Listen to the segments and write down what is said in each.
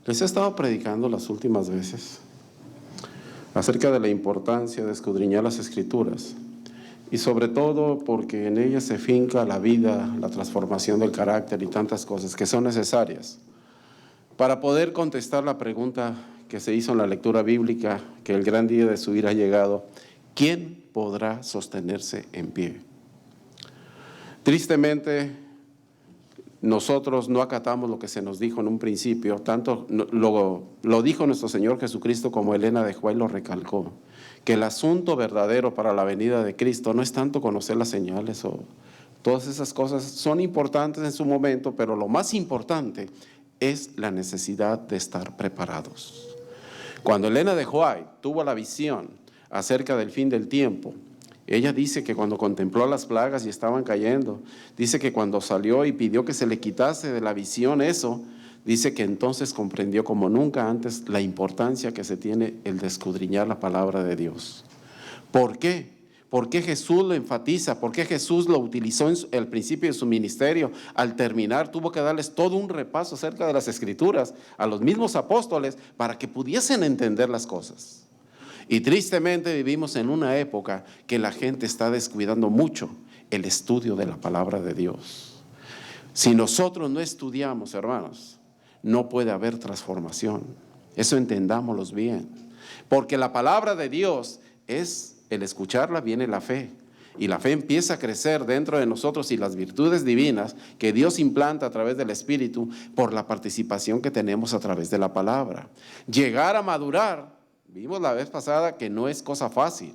Les he estado predicando las últimas veces acerca de la importancia de escudriñar las Escrituras y sobre todo porque en ellas se finca la vida, la transformación del carácter y tantas cosas que son necesarias para poder contestar la pregunta que se hizo en la lectura bíblica, que el gran día de su ira ha llegado: ¿quién podrá sostenerse en pie? Tristemente, nosotros no acatamos lo que se nos dijo en un principio, tanto lo dijo nuestro Señor Jesucristo como Elena de White lo recalcó, que el asunto verdadero para la venida de Cristo no es tanto conocer las señales o todas esas cosas, son importantes en su momento, pero lo más importante es la necesidad de estar preparados. Cuando Elena de White tuvo la visión acerca del fin del tiempo, ella dice que cuando contempló las plagas y estaban cayendo, dice que cuando salió y pidió que se le quitase de la visión eso, dice que entonces comprendió como nunca antes la importancia que se tiene el de escudriñar la palabra de Dios. ¿Por qué? ¿Por qué Jesús lo enfatiza? ¿Por qué Jesús lo utilizó en el principio de su ministerio? Al terminar tuvo que darles todo un repaso acerca de las Escrituras a los mismos apóstoles para que pudiesen entender las cosas. Y tristemente vivimos en una época que la gente está descuidando mucho el estudio de la palabra de Dios. Si nosotros no estudiamos, hermanos, no puede haber transformación. Eso entendámoslo bien. Porque la palabra de Dios es, el escucharla viene la fe. Y la fe empieza a crecer dentro de nosotros y las virtudes divinas que Dios implanta a través del Espíritu por la participación que tenemos a través de la palabra. Llegar a madurar. Vimos la vez pasada que no es cosa fácil,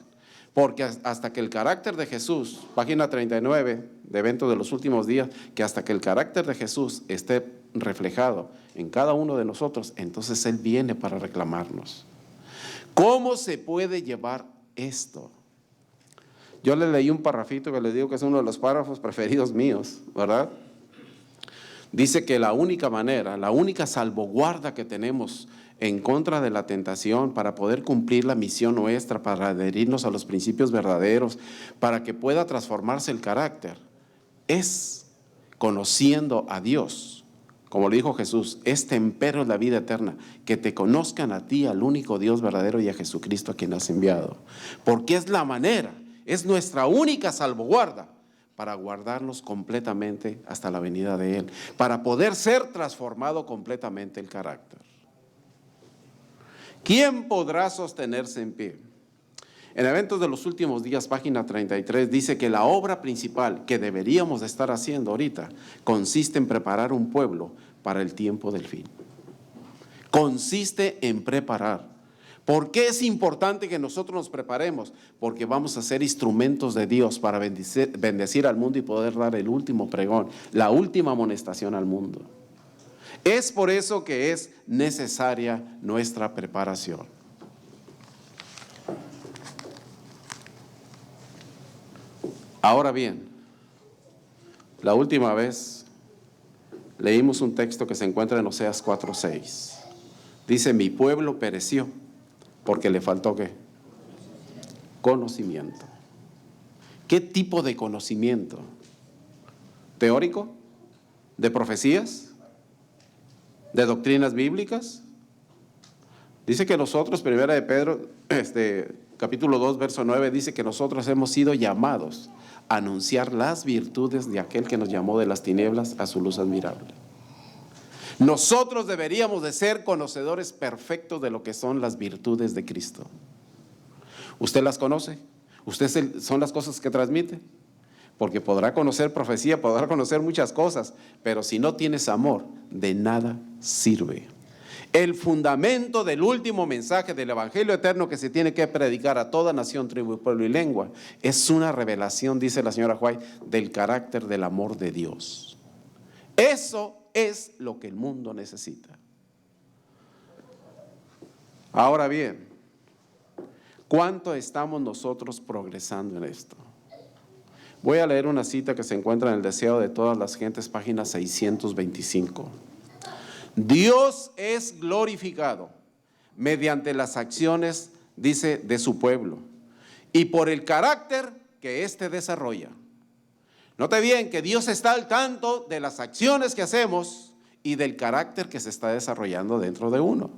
porque hasta que el carácter de Jesús, página 39 de Eventos de los Últimos Días, que hasta que el carácter de Jesús esté reflejado en cada uno de nosotros, entonces Él viene para reclamarnos. ¿Cómo se puede llevar esto? Yo le leí un parrafito que les digo que es uno de los párrafos preferidos míos, ¿verdad? Dice que la única manera, la única salvaguarda que tenemos en contra de la tentación para poder cumplir la misión nuestra, para adherirnos a los principios verdaderos, para que pueda transformarse el carácter, es conociendo a Dios. Como le dijo Jesús, este empero es la vida eterna, que te conozcan a ti, al único Dios verdadero, y a Jesucristo a quien has enviado. Porque es la manera, es nuestra única salvaguarda para guardarnos completamente hasta la venida de Él, para poder ser transformado completamente el carácter. ¿Quién podrá sostenerse en pie? En Eventos de los Últimos Días, página 33, dice que la obra principal que deberíamos de estar haciendo ahorita consiste en preparar un pueblo para el tiempo del fin. Consiste en preparar. ¿Por qué es importante que nosotros nos preparemos? Porque vamos a ser instrumentos de Dios para bendecir al mundo y poder dar el último pregón, la última amonestación al mundo. Es por eso que es necesaria nuestra preparación. Ahora bien, la última vez leímos un texto que se encuentra en Oseas 4:6. Dice: mi pueblo pereció porque le faltó ¿qué? Conocimiento. ¿Qué tipo de conocimiento? ¿Teórico? ¿De profecías? ¿De doctrinas bíblicas? Dice que nosotros, primera de Pedro, capítulo 2, verso 9, dice que nosotros hemos sido llamados a anunciar las virtudes de aquel que nos llamó de las tinieblas a su luz admirable. Nosotros deberíamos de ser conocedores perfectos de lo que son las virtudes de Cristo. ¿Usted las conoce? ¿Usted son las cosas que transmite? Porque podrá conocer profecía, podrá conocer muchas cosas, pero si no tienes amor, de nada sirve. El fundamento del último mensaje del Evangelio eterno que se tiene que predicar a toda nación, tribu, pueblo y lengua es una revelación, dice la señora White, del carácter del amor de Dios. Eso es lo que el mundo necesita. Ahora bien, ¿cuánto estamos nosotros progresando en esto? Voy a leer una cita que se encuentra en el Deseo de todas las gentes, página 625. Dios es glorificado mediante las acciones, dice, de su pueblo y por el carácter que éste desarrolla. Note bien que Dios está al tanto de las acciones que hacemos y del carácter que se está desarrollando dentro de uno.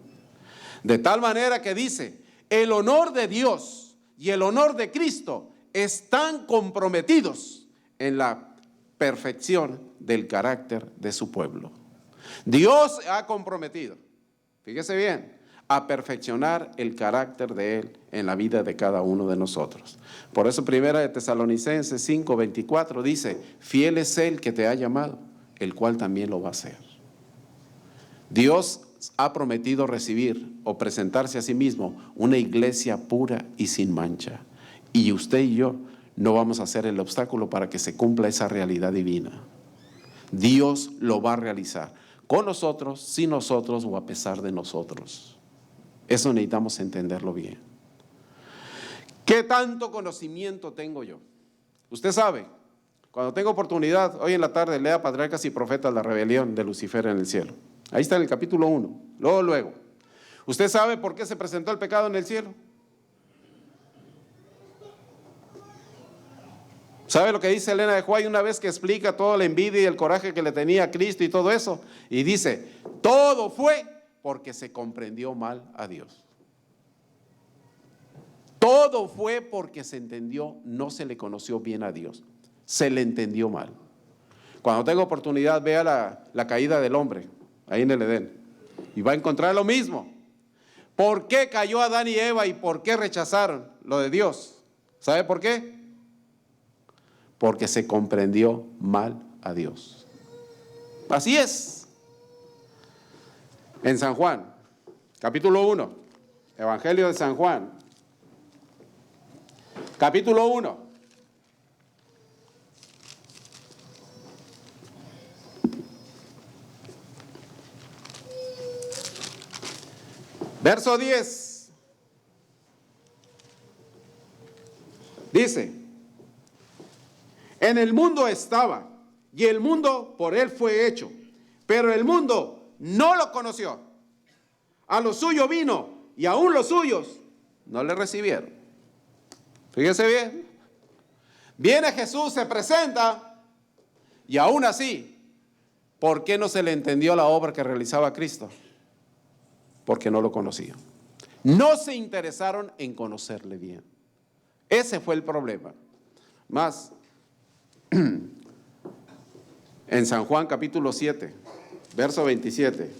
De tal manera que dice, el honor de Dios y el honor de Cristo están comprometidos en la perfección del carácter de su pueblo. Dios ha comprometido, fíjese bien, a perfeccionar el carácter de Él en la vida de cada uno de nosotros. Por eso Primera de Tesalonicenses 5:24 dice, fiel es Él que te ha llamado, el cual también lo va a hacer. Dios ha prometido recibir o presentarse a sí mismo una iglesia pura y sin mancha. Y usted y yo no vamos a ser el obstáculo para que se cumpla esa realidad divina. Dios lo va a realizar, con nosotros, sin nosotros o a pesar de nosotros. Eso necesitamos entenderlo bien. ¿Qué tanto conocimiento tengo yo? Usted sabe, cuando tengo oportunidad, hoy en la tarde lea Patriarcas y Profetas, la rebelión de Lucifer en el cielo. Ahí está en el capítulo 1. Luego. ¿Usted sabe por qué se presentó el pecado en el cielo? ¿Sabe lo que dice Elena de White una vez que explica toda la envidia y el coraje que le tenía a Cristo y todo eso? Y dice, todo fue porque se comprendió mal a Dios. Todo fue porque se entendió, no se le conoció bien a Dios. Se le entendió mal. Cuando tenga oportunidad, vea la caída del hombre, ahí en el Edén, y va a encontrar lo mismo. ¿Por qué cayó Adán y Eva y por qué rechazaron lo de Dios? ¿Sabe por qué? Porque se comprendió mal a Dios. Así es. En San Juan, capítulo 1, Evangelio de San Juan, capítulo 1. Verso 10. Dice, en el mundo estaba, y el mundo por él fue hecho, pero el mundo no lo conoció. A lo suyo vino, y aún los suyos no le recibieron. Fíjese bien. Viene Jesús, se presenta, y aún así, ¿por qué no se le entendió la obra que realizaba Cristo? Porque no lo conocían. No se interesaron en conocerle bien. Ese fue el problema. Más, en San Juan capítulo 7, verso 27,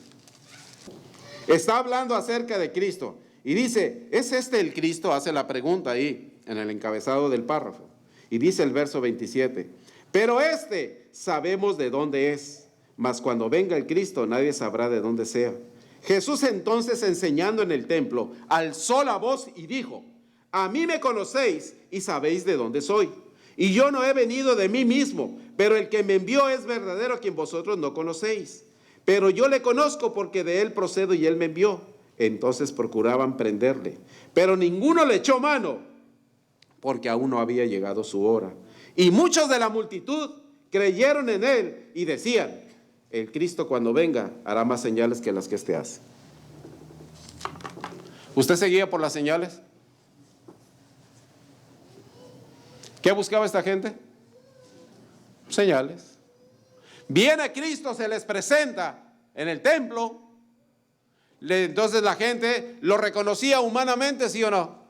está hablando acerca de Cristo y dice, ¿es este el Cristo? Hace la pregunta ahí en el encabezado del párrafo. Y dice el verso 27, pero este sabemos de dónde es, mas cuando venga el Cristo nadie sabrá de dónde sea. Jesús entonces, enseñando en el templo, alzó la voz y dijo, a mí me conocéis y sabéis de dónde soy. Y yo no he venido de mí mismo, pero el que me envió es verdadero, a quien vosotros no conocéis. Pero yo le conozco porque de él procedo y él me envió. Entonces procuraban prenderle, pero ninguno le echó mano, porque aún no había llegado su hora. Y muchos de la multitud creyeron en él y decían, el Cristo cuando venga hará más señales que las que éste hace. ¿Usted seguía por las señales? ¿Qué buscaba esta gente? Señales. Viene Cristo, se les presenta en el templo. Entonces la gente lo reconocía humanamente, ¿sí o no?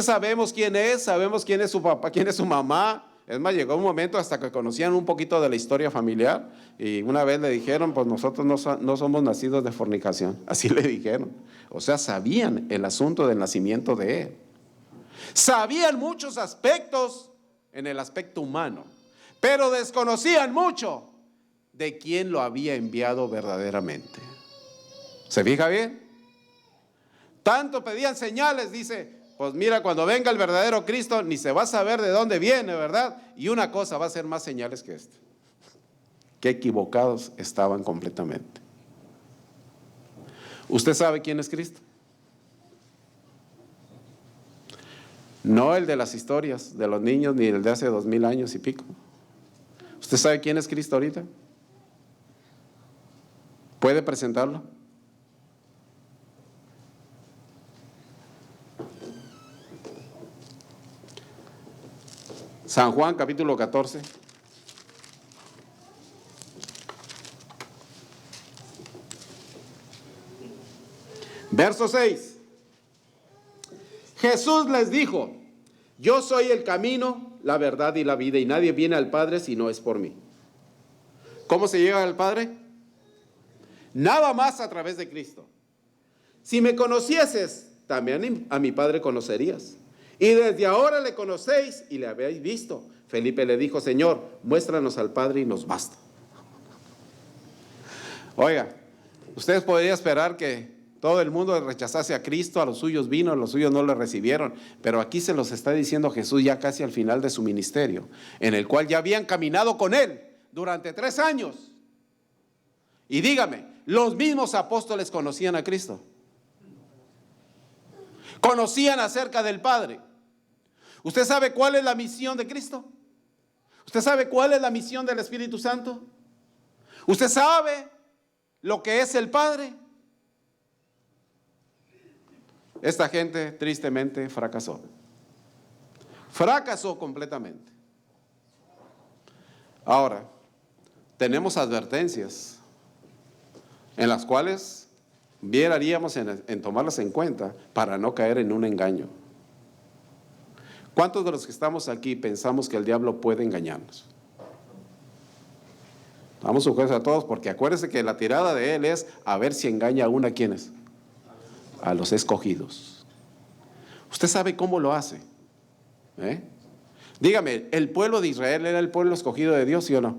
Sabemos quién es su papá, quién es su mamá. Es más, llegó un momento hasta que conocían un poquito de la historia familiar y una vez le dijeron, pues nosotros no somos nacidos de fornicación. Así le dijeron. O sea, sabían el asunto del nacimiento de él. Sabían muchos aspectos en el aspecto humano, pero desconocían mucho de quién lo había enviado verdaderamente. ¿Se fija bien? Tanto pedían señales, dice, pues mira, cuando venga el verdadero Cristo, ni se va a saber de dónde viene, ¿verdad? Y una cosa, va a ser más señales que esta. Qué equivocados estaban completamente. ¿Usted sabe quién es Cristo? No el de las historias de los niños, ni el de hace 2000 años y pico. ¿Usted sabe quién es Cristo ahorita? ¿Puede presentarlo? San Juan capítulo 14. Verso 6. Jesús les dijo: yo soy el camino, la verdad y la vida, y nadie viene al Padre si no es por mí. ¿Cómo se llega al Padre? Nada más a través de Cristo. Si me conocieses, también a mi Padre conocerías. Y desde ahora le conocéis y le habéis visto. Felipe le dijo: Señor, muéstranos al Padre y nos basta. Oiga, ustedes podrían esperar que todo el mundo rechazase a Cristo, a los suyos vino, a los suyos no le recibieron. Pero aquí se los está diciendo Jesús ya casi al final de su ministerio, en el cual ya habían caminado con Él durante 3 años. Y dígame, los mismos apóstoles conocían a Cristo. Conocían acerca del Padre. ¿Usted sabe cuál es la misión de Cristo? ¿Usted sabe cuál es la misión del Espíritu Santo? ¿Usted sabe lo que es el Padre? Esta gente tristemente fracasó. Fracasó completamente. Ahora, tenemos advertencias en las cuales haríamos en tomarlas en cuenta para no caer en un engaño. ¿Cuántos de los que estamos aquí pensamos que el diablo puede engañarnos? Vamos sujetos a todos, porque acuérdense que la tirada de él es a ver si engaña aún a quienes, a los escogidos. ¿Usted sabe cómo lo hace? Dígame, ¿el pueblo de Israel era el pueblo escogido de Dios, sí o no?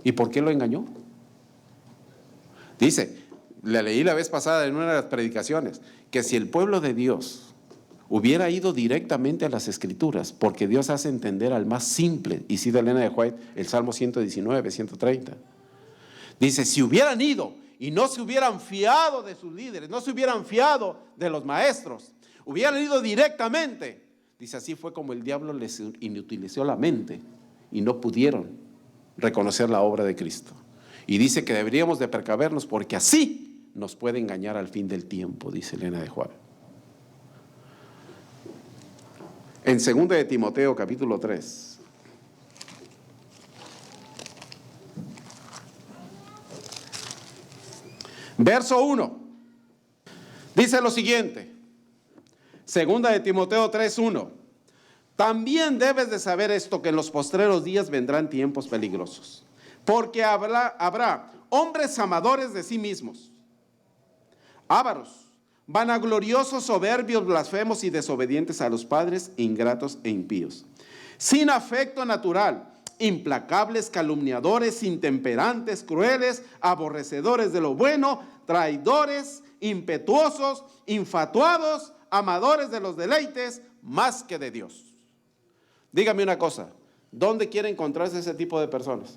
¿Y por qué lo engañó? Dice, le leí la vez pasada en una de las predicaciones, que si el pueblo de Dios hubiera ido directamente a las Escrituras, porque Dios hace entender al más simple, y cita Elena de White, el Salmo 119, 130. Dice, si hubieran ido y no se hubieran fiado de sus líderes, no se hubieran fiado de los maestros, hubieran ido directamente. Dice, así fue como el diablo les inutilizó la mente y no pudieron reconocer la obra de Cristo. Y dice que deberíamos de precavernos porque así nos puede engañar al fin del tiempo, dice Elena de White. En 2 de Timoteo capítulo 3. Verso 1. Dice lo siguiente. 2 de Timoteo 3:1. También debes de saber esto, que en los postreros días vendrán tiempos peligrosos. Porque habrá hombres amadores de sí mismos, ávaros, vanagloriosos, soberbios, blasfemos y desobedientes a los padres, ingratos e impíos, sin afecto natural, implacables, calumniadores, intemperantes, crueles, aborrecedores de lo bueno, traidores, impetuosos, infatuados, amadores de los deleites más que de Dios. Dígame una cosa, ¿dónde quiere encontrarse ese tipo de personas?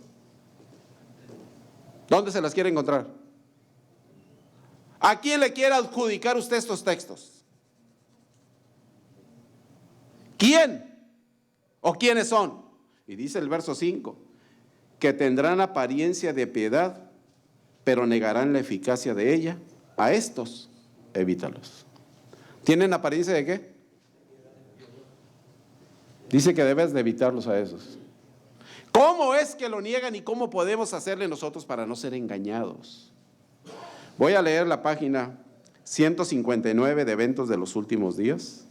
¿Dónde se las quiere encontrar? ¿A quién le quiere adjudicar usted estos textos? ¿Quién? ¿O quiénes son? Y dice el verso 5, que tendrán apariencia de piedad, pero negarán la eficacia de ella. A estos, evítalos. ¿Tienen apariencia de qué? Dice que debes de evitarlos a esos. ¿Cómo es que lo niegan y cómo podemos hacerle nosotros para no ser engañados? Voy a leer la página 159 de Eventos de los Últimos Días.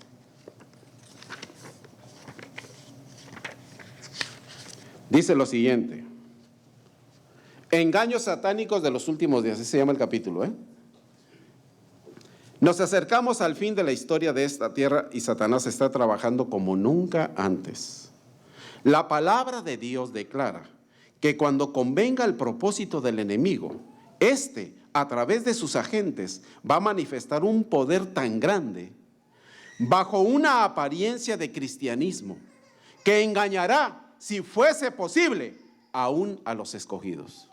Dice lo siguiente: engaños satánicos de los últimos días, así se llama el capítulo. Nos acercamos al fin de la historia de esta tierra y Satanás está trabajando como nunca antes. La palabra de Dios declara que cuando convenga el propósito del enemigo, a través de sus agentes, va a manifestar un poder tan grande, bajo una apariencia de cristianismo, que engañará, si fuese posible, aún a los escogidos.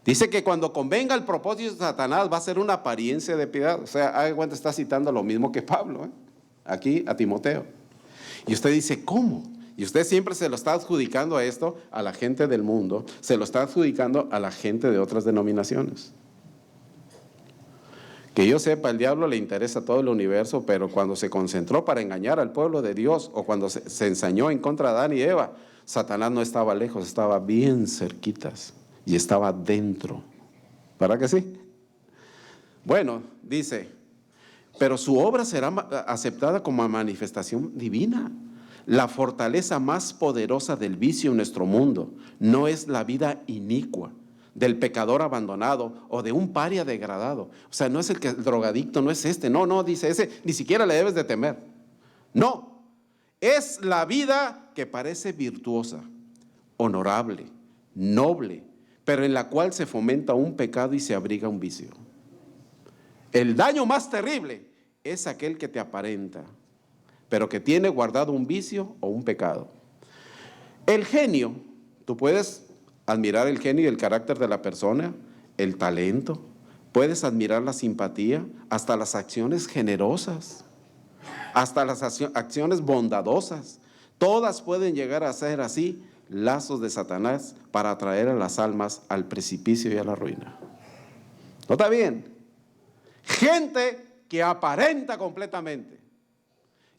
Dice que cuando convenga el propósito de Satanás va a ser una apariencia de piedad. O sea, haga cuenta, está citando lo mismo que Pablo, aquí a Timoteo. Y usted dice, ¿cómo? Y usted siempre se lo está adjudicando a esto, a la gente del mundo, se lo está adjudicando a la gente de otras denominaciones. Que yo sepa, el diablo le interesa todo el universo, pero cuando se concentró para engañar al pueblo de Dios, o cuando se ensañó en contra de Adán y Eva, Satanás no estaba lejos, estaba bien cerquitas y estaba dentro. ¿Para que sí? Bueno, dice, pero su obra será aceptada como manifestación divina. La fortaleza más poderosa del vicio en nuestro mundo no es la vida inicua del pecador abandonado o de un paria degradado. O sea, no es el drogadicto, no es este. No, dice ese, ni siquiera le debes de temer. No, es la vida que parece virtuosa, honorable, noble, pero en la cual se fomenta un pecado y se abriga un vicio. El daño más terrible es aquel que te aparenta, pero que tiene guardado un vicio o un pecado. El genio, tú puedes admirar el genio y el carácter de la persona, el talento, puedes admirar la simpatía, hasta las acciones generosas, hasta las acciones bondadosas. Todas pueden llegar a ser así lazos de Satanás para atraer a las almas al precipicio y a la ruina. ¿No está bien? Gente que aparenta completamente.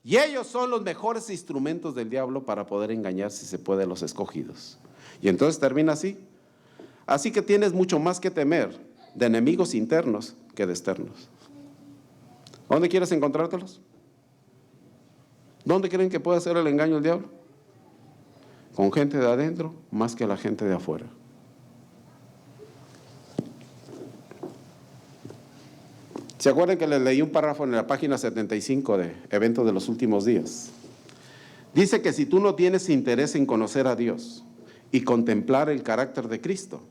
Y ellos son los mejores instrumentos del diablo para poder engañar, si se puede, a los escogidos. Y entonces termina así. Así que tienes mucho más que temer de enemigos internos que de externos. ¿Dónde quieres encontrártelos? ¿Dónde creen que puede hacer el engaño el diablo? Con gente de adentro más que la gente de afuera. ¿Se acuerdan que les leí un párrafo en la página 75 de Eventos de los Últimos Días? Dice que si tú no tienes interés en conocer a Dios y contemplar el carácter de Cristo,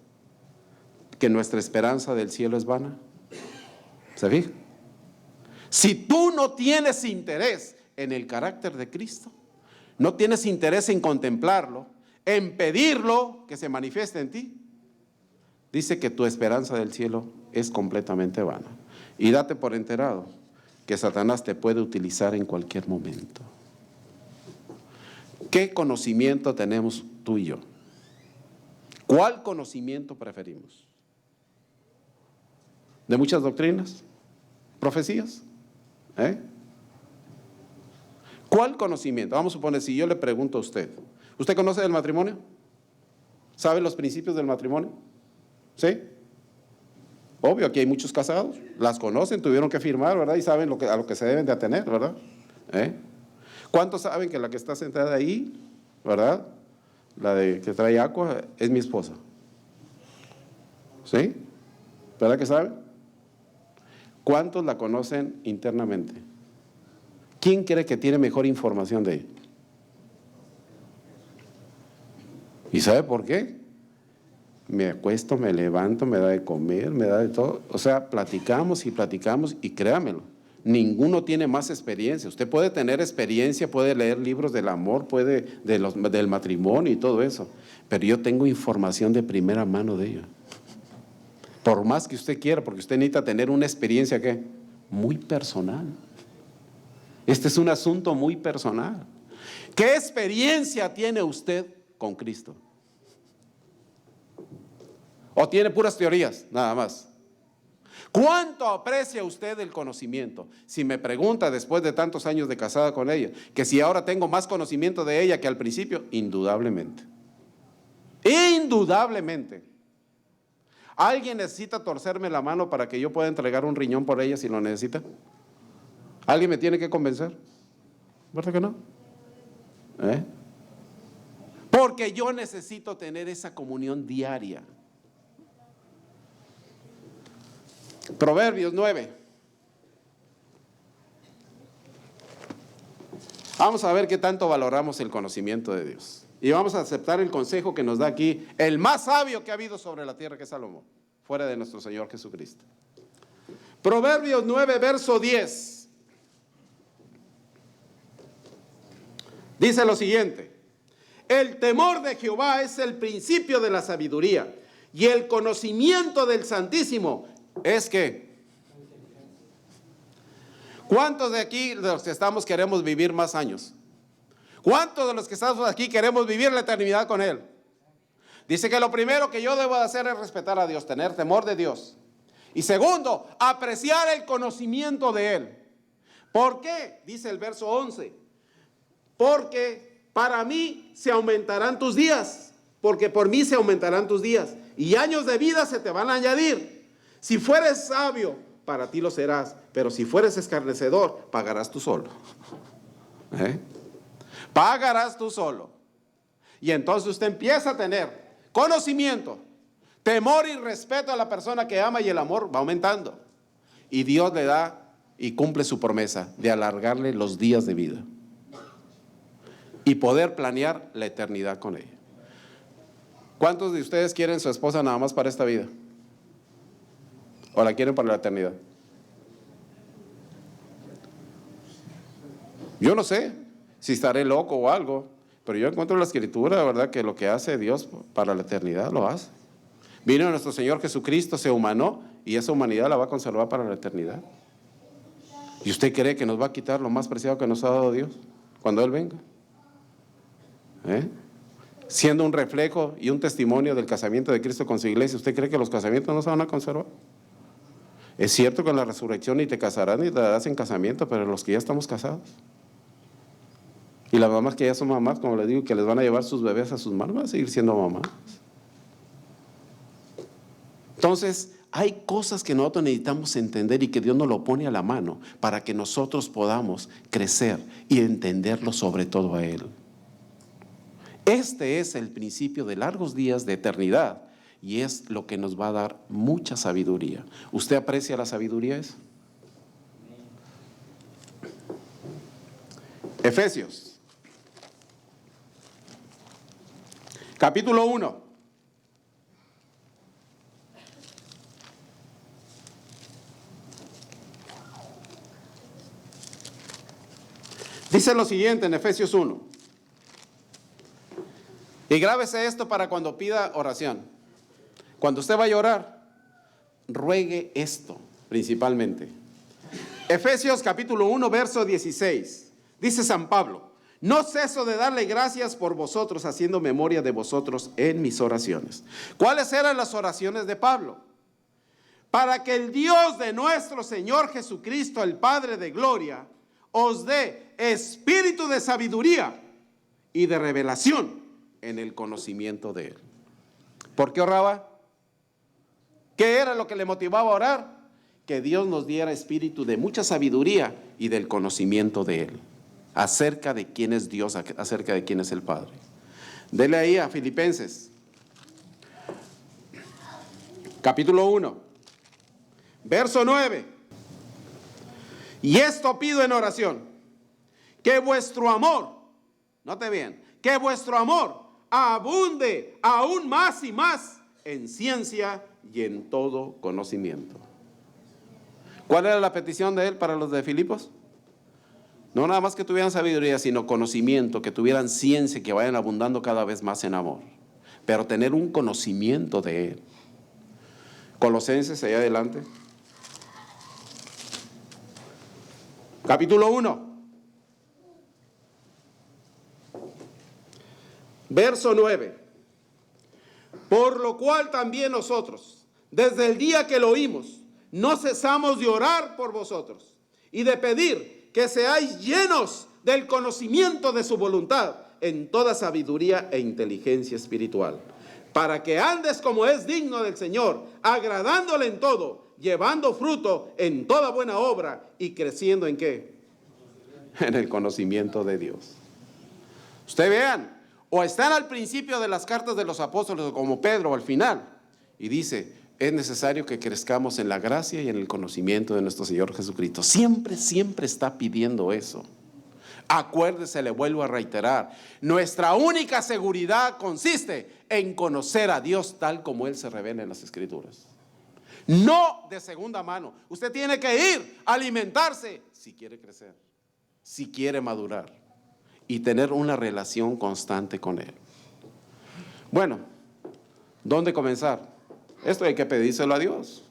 que nuestra esperanza del cielo es vana. ¿Se fija? Si tú no tienes interés en el carácter de Cristo, no tienes interés en contemplarlo, en pedirlo que se manifieste en ti, dice que tu esperanza del cielo es completamente vana. Y date por enterado que Satanás te puede utilizar en cualquier momento. ¿Qué conocimiento tenemos tú y yo? ¿Cuál conocimiento preferimos? ¿De muchas doctrinas? ¿Profecías? ¿Cuál conocimiento? Vamos a suponer, si yo le pregunto a usted, ¿usted conoce del matrimonio? ¿Sabe los principios del matrimonio? ¿Sí? Obvio, aquí hay muchos casados, las conocen, tuvieron que firmar, ¿verdad? Y saben a lo que se deben de atener, ¿verdad? ¿Cuántos saben que la que está sentada ahí, ¿verdad? La de que trae agua, es mi esposa? ¿Sí? ¿Verdad que saben? ¿Cuántos la conocen internamente? ¿Quién cree que tiene mejor información de ella? ¿Y sabe por qué? Me acuesto, me levanto, me da de comer, me da de todo. O sea, platicamos y créamelo, ninguno tiene más experiencia. Usted puede tener experiencia, puede leer libros del amor, puede del matrimonio y todo eso, pero yo tengo información de primera mano de ella. Por más que usted quiera, porque usted necesita tener una experiencia ¿qué? Muy personal. Este es un asunto muy personal. ¿Qué experiencia tiene usted con Cristo? ¿O tiene puras teorías, nada más? ¿Cuánto aprecia usted el conocimiento? Si me pregunta después de tantos años de casada con ella, que si ahora tengo más conocimiento de ella que al principio, indudablemente. Indudablemente. ¿Alguien necesita torcerme la mano para que yo pueda entregar un riñón por ella si lo necesita? ¿Alguien me tiene que convencer? ¿Verdad que no? Porque yo necesito tener esa comunión diaria. Proverbios 9. Vamos a ver qué tanto valoramos el conocimiento de Dios. Y vamos a aceptar el consejo que nos da aquí el más sabio que ha habido sobre la tierra, que es Salomón, fuera de nuestro Señor Jesucristo. Proverbios 9, verso 10. Dice lo siguiente: el temor de Jehová es el principio de la sabiduría, y el conocimiento del Santísimo es que. ¿Cuántos de aquí, de los que estamos, queremos vivir más años? ¿Cuántos de los que estamos aquí queremos vivir la eternidad con Él? Dice que lo primero que yo debo de hacer es respetar a Dios, tener temor de Dios. Y segundo, apreciar el conocimiento de Él. ¿Por qué? Dice el verso 11. Porque para mí se aumentarán tus días, porque por mí se aumentarán tus días, y años de vida se te van a añadir. Si fueres sabio para ti lo serás, pero si fueres escarnecedor, pagarás tú solo. Pagarás tú solo. Y entonces usted empieza a tener conocimiento, temor y respeto a la persona que ama, y el amor va aumentando. Y Dios le da y cumple su promesa de alargarle los días de vida y poder planear la eternidad con ella. ¿Cuántos de ustedes quieren su esposa nada más para esta vida? ¿O la quieren para la eternidad? Yo no sé si estaré loco o algo, pero yo encuentro en la Escritura, ¿verdad?, que lo que hace Dios para la eternidad lo hace. Vino nuestro Señor Jesucristo, se humanó, y esa humanidad la va a conservar para la eternidad. ¿Y usted cree que nos va a quitar lo más preciado que nos ha dado Dios cuando Él venga? Siendo un reflejo y un testimonio del casamiento de Cristo con su iglesia, ¿usted cree que los casamientos no se van a conservar? Es cierto que en la resurrección ni te casarán ni te darás en casamiento, pero los que ya estamos casados, y las mamás que ya son mamás, como les digo, que les van a llevar sus bebés a sus manos, van a seguir siendo mamás. Entonces, hay cosas que nosotros necesitamos entender y que Dios nos lo pone a la mano para que nosotros podamos crecer y entenderlo sobre todo a Él. Este es el principio de largos días de eternidad y es lo que nos va a dar mucha sabiduría. ¿Usted aprecia la sabiduría esa? Efesios, capítulo 1. Dice lo siguiente en Efesios 1. Y grábese esto para cuando pida oración. Cuando usted vaya a orar, ruegue esto principalmente. Efesios capítulo 1, verso 16. Dice San Pablo: no ceso de darle gracias por vosotros, haciendo memoria de vosotros en mis oraciones. ¿Cuáles eran las oraciones de Pablo? Para que el Dios de nuestro Señor Jesucristo, el Padre de gloria, os dé espíritu de sabiduría y de revelación en el conocimiento de Él. ¿Por qué oraba? ¿Qué era lo que le motivaba a orar? Que Dios nos diera espíritu de mucha sabiduría y del conocimiento de Él, acerca de quién es Dios, acerca de quién es el Padre. Dele ahí a Filipenses, capítulo 1, verso 9. Y esto pido en oración, que vuestro amor, note bien, que vuestro amor abunde aún más y más en ciencia y en todo conocimiento. ¿Cuál era la petición de él para los de Filipos? No nada más que tuvieran sabiduría, sino conocimiento, que tuvieran ciencia, que vayan abundando cada vez más en amor, pero tener un conocimiento de él. Colosenses, allá adelante, capítulo 1, verso 9. Por lo cual también nosotros, desde el día que lo oímos, no cesamos de orar por vosotros y de pedir que seáis llenos del conocimiento de su voluntad en toda sabiduría e inteligencia espiritual, para que andes como es digno del Señor, agradándole en todo, llevando fruto en toda buena obra y creciendo ¿en qué? En el conocimiento de Dios. Ustedes vean, o están al principio de las cartas de los apóstoles, como Pedro al final, y dice: es necesario que crezcamos en la gracia y en el conocimiento de nuestro Señor Jesucristo. Siempre, siempre está pidiendo eso. Acuérdese, le vuelvo a reiterar, nuestra única seguridad consiste en conocer a Dios tal como Él se revela en las Escrituras. No de segunda mano. Usted tiene que ir a alimentarse si quiere crecer, si quiere madurar y tener una relación constante con Él. Bueno, ¿dónde comenzar? Esto hay que pedírselo a Dios.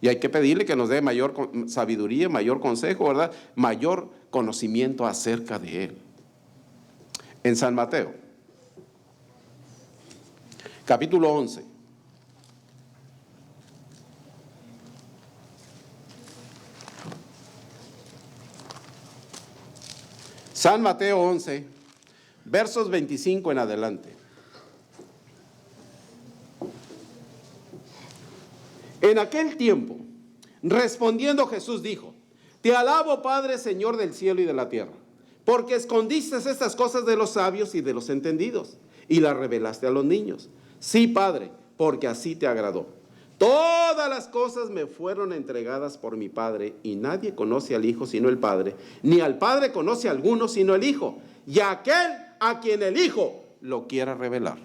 Y hay que pedirle que nos dé mayor sabiduría, mayor consejo, ¿verdad? Mayor conocimiento acerca de Él. En San Mateo, capítulo 11. San Mateo 11, versos 25 en adelante. En aquel tiempo Respondiendo Jesús dijo: Te alabo, Padre, Señor del cielo y de la tierra, porque escondiste estas cosas de los sabios y de los entendidos, y las revelaste a los niños. Sí, Padre, porque así te agradó. Todas las cosas me fueron entregadas por mi Padre, y nadie conoce al Hijo sino el Padre, ni al Padre conoce a alguno sino el Hijo, y aquel a quien el Hijo lo quiera revelar.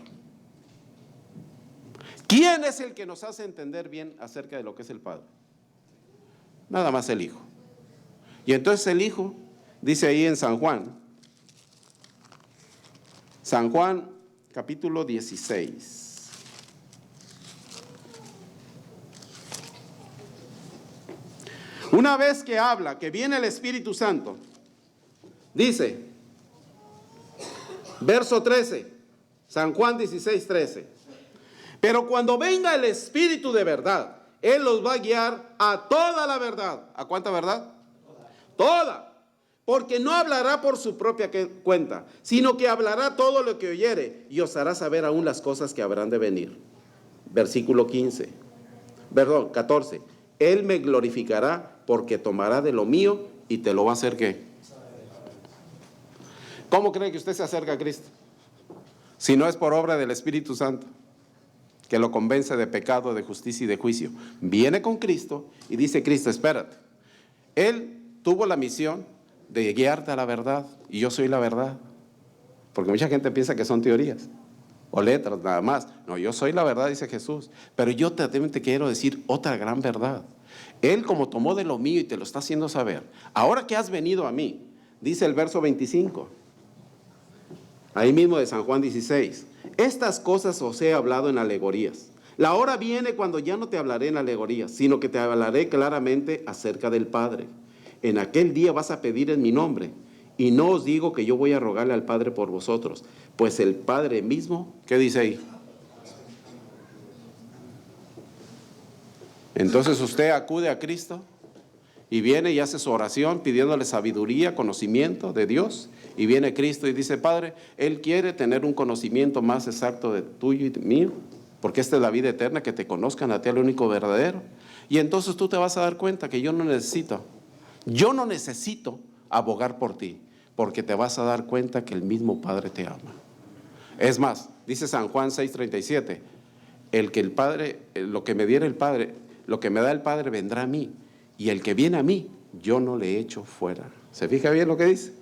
¿Quién es el que nos hace entender bien acerca de lo que es el Padre? Nada más el Hijo. Y entonces el Hijo, dice ahí en San Juan capítulo 16. Una vez que habla que viene el Espíritu Santo, dice, verso 13, San Juan 16, 13. Pero cuando venga el Espíritu de verdad, Él los va a guiar a toda la verdad. ¿A cuánta verdad? Toda. Porque no hablará por su propia cuenta, sino que hablará todo lo que oyere, y os hará saber aún las cosas que habrán de venir. Versículo 14. Él me glorificará, porque tomará de lo mío y te lo va a hacer ¿qué? ¿Cómo cree que usted se acerca a Cristo? Si no es por obra del Espíritu Santo, que lo convence de pecado, de justicia y de juicio. Viene con Cristo y dice: Cristo, espérate. Él tuvo la misión de guiarte a la verdad, y yo soy la verdad. Porque mucha gente piensa que son teorías o letras nada más. No, yo soy la verdad, dice Jesús. Pero yo te quiero decir otra gran verdad. Él, como tomó de lo mío y te lo está haciendo saber, ahora que has venido a mí, dice el verso 25, ahí mismo de San Juan 16, estas cosas os he hablado en alegorías. La hora viene cuando ya no te hablaré en alegorías, sino que te hablaré claramente acerca del Padre. En aquel día vas a pedir en mi nombre, y no os digo que yo voy a rogarle al Padre por vosotros, pues el Padre mismo, ¿qué dice ahí? Entonces usted acude a Cristo y viene y hace su oración pidiéndole sabiduría, conocimiento de Dios, y viene Cristo y dice: Padre, Él quiere tener un conocimiento más exacto de tuyo y de mío, porque esta es la vida eterna, que te conozcan a ti, el único verdadero. Y entonces tú te vas a dar cuenta que yo no necesito abogar por ti, porque te vas a dar cuenta que el mismo Padre te ama. Es más, dice San Juan 6:37, lo que me diera el Padre, lo que me da el Padre vendrá a mí, y el que viene a mí, yo no le echo fuera. ¿Se fija bien lo que dice?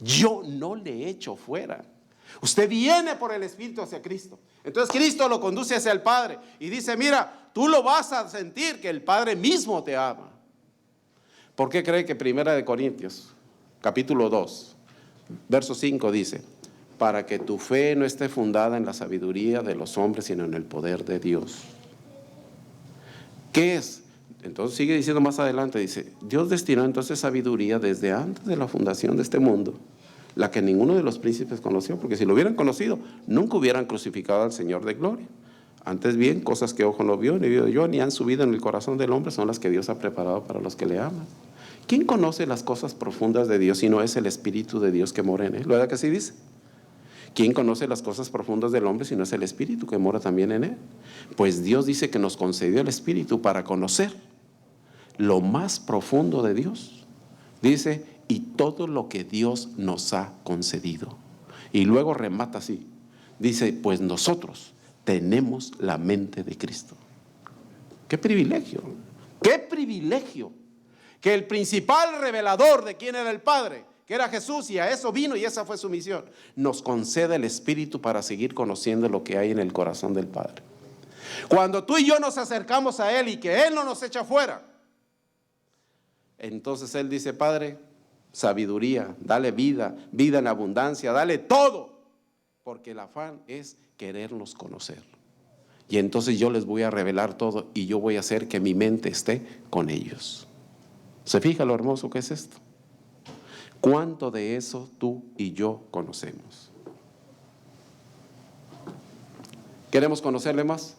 Yo no le echo fuera. Usted viene por el Espíritu hacia Cristo. Entonces Cristo lo conduce hacia el Padre y dice: mira, tú lo vas a sentir que el Padre mismo te ama. ¿Por qué cree que 1 Corintios, capítulo 2, verso 5 dice: para que tu fe no esté fundada en la sabiduría de los hombres, sino en el poder de Dios? ¿Qué es? Entonces sigue diciendo más adelante, dice: Dios destinó entonces sabiduría desde antes de la fundación de este mundo, la que ninguno de los príncipes conoció, porque si lo hubieran conocido, nunca hubieran crucificado al Señor de gloria. Antes bien, cosas que ojo no vio, ni vio yo, ni han subido en el corazón del hombre, son las que Dios ha preparado para los que le aman. ¿Quién conoce las cosas profundas de Dios si no es el Espíritu de Dios que mora en él? ¿Verdad que así dice? ¿Quién conoce las cosas profundas del hombre si no es el Espíritu que mora también en él? Pues Dios dice que nos concedió el Espíritu para conocer lo más profundo de Dios. Dice: y todo lo que Dios nos ha concedido. Y luego remata así. Dice: pues nosotros tenemos la mente de Cristo. ¡Qué privilegio! ¡Qué privilegio! Que el principal revelador de quién era el Padre, que era Jesús, y a eso vino y esa fue su misión, nos concede el Espíritu para seguir conociendo lo que hay en el corazón del Padre. Cuando tú y yo nos acercamos a Él y que Él no nos echa fuera, entonces Él dice: Padre, sabiduría, dale vida, vida en abundancia, dale todo, porque el afán es querernos conocer. Y entonces yo les voy a revelar todo y yo voy a hacer que mi mente esté con ellos. ¿Se fija lo hermoso que es esto? ¿Cuánto de eso tú y yo conocemos? ¿Queremos conocerle más?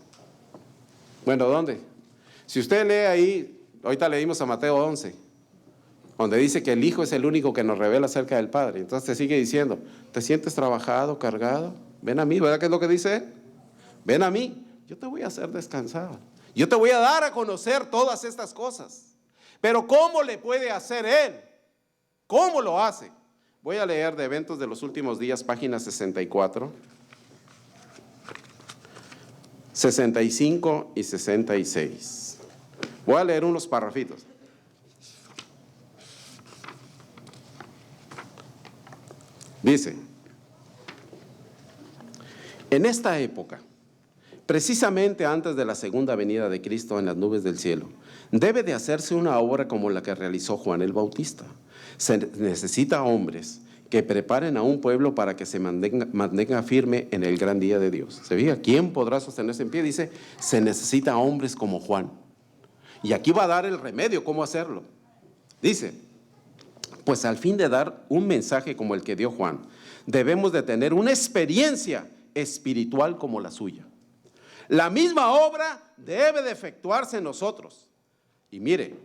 Bueno, ¿dónde? Si usted lee ahí, ahorita leímos a Mateo 11, donde dice que el Hijo es el único que nos revela acerca del Padre. Entonces te sigue diciendo: ¿te sientes trabajado, cargado? Ven a mí, ¿verdad que es lo que dice Él? Ven a mí, yo te voy a hacer descansar. Yo te voy a dar a conocer todas estas cosas. Pero ¿cómo le puede hacer Él? ¿Cómo lo hace? Voy a leer de Eventos de los Últimos Días, página 64, 65 y 66. Voy a leer unos parrafitos. Dice: en esta época, precisamente antes de la segunda venida de Cristo en las nubes del cielo, debe de hacerse una obra como la que realizó Juan el Bautista. Se necesita hombres que preparen a un pueblo para que se mantenga firme en el gran día de Dios. ¿Se fija? ¿Quién podrá sostenerse en pie? Dice, se necesita hombres como Juan. Y aquí va a dar el remedio, ¿cómo hacerlo? Dice, pues al fin de dar un mensaje como el que dio Juan, debemos de tener una experiencia espiritual como la suya. La misma obra debe de efectuarse en nosotros. Y mire,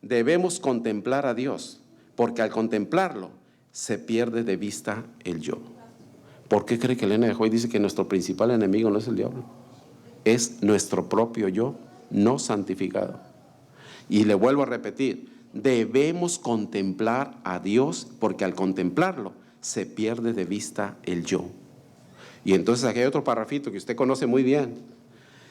debemos contemplar a Dios, porque al contemplarlo se pierde de vista el yo. ¿Por qué cree que Elena de White dice que nuestro principal enemigo no es el diablo? Es nuestro propio yo no santificado. Y le vuelvo a repetir, debemos contemplar a Dios, porque al contemplarlo se pierde de vista el yo. Y entonces aquí hay otro parrafito que usted conoce muy bien.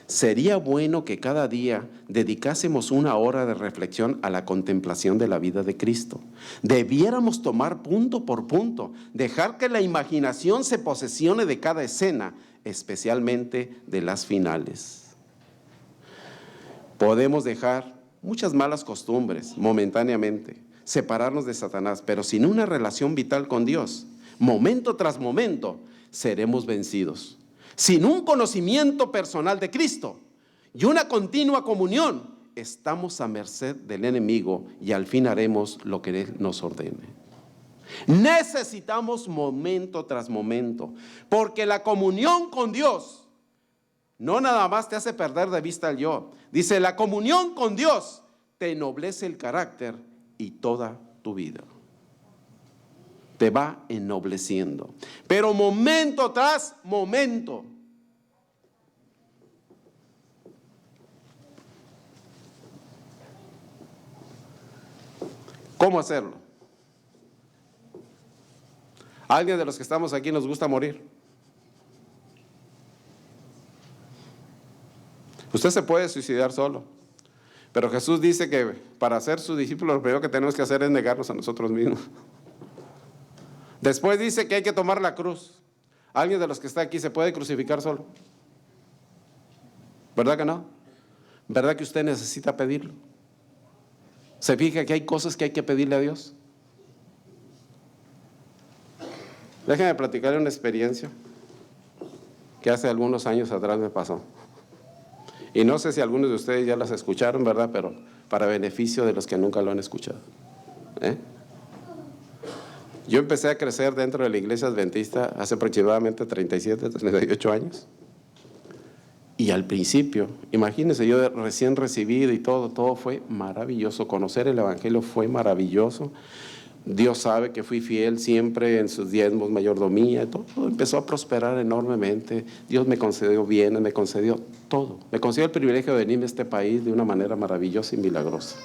Sería bueno que cada día dedicásemos una hora de reflexión a la contemplación de la vida de Cristo. Debiéramos tomar punto por punto, dejar que la imaginación se posesione de cada escena, especialmente de las finales. Podemos dejar muchas malas costumbres momentáneamente, separarnos de Satanás, pero sin una relación vital con Dios, momento tras momento, seremos vencidos. Sin un conocimiento personal de Cristo y una continua comunión, estamos a merced del enemigo y al fin haremos lo que Él nos ordene. Necesitamos momento tras momento, porque la comunión con Dios no nada más te hace perder de vista el yo. Dice, la comunión con Dios te ennoblece el carácter y toda tu vida. Te va ennobleciendo. Pero momento tras momento. ¿Cómo hacerlo? ¿A alguien de los que estamos aquí nos gusta morir? Usted se puede suicidar solo. Pero Jesús dice que para ser sus discípulos lo primero que tenemos que hacer es negarnos a nosotros mismos. Después dice que hay que tomar la cruz. ¿Alguien de los que está aquí se puede crucificar solo? ¿Verdad que no? ¿Verdad que usted necesita pedirlo? ¿Se fija que hay cosas que hay que pedirle a Dios? Déjenme platicarle una experiencia que hace algunos años atrás me pasó. Y no sé si algunos de ustedes ya las escucharon, ¿verdad? Pero para beneficio de los que nunca lo han escuchado. Yo empecé a crecer dentro de la iglesia adventista hace aproximadamente 37, 38 años. Y al principio, imagínense, yo recién recibido y todo fue maravilloso. Conocer el evangelio fue maravilloso. Dios sabe que fui fiel siempre en sus diezmos, mayordomía, todo empezó a prosperar enormemente. Dios me concedió bienes, me concedió todo. Me concedió el privilegio de venirme a este país de una manera maravillosa y milagrosa.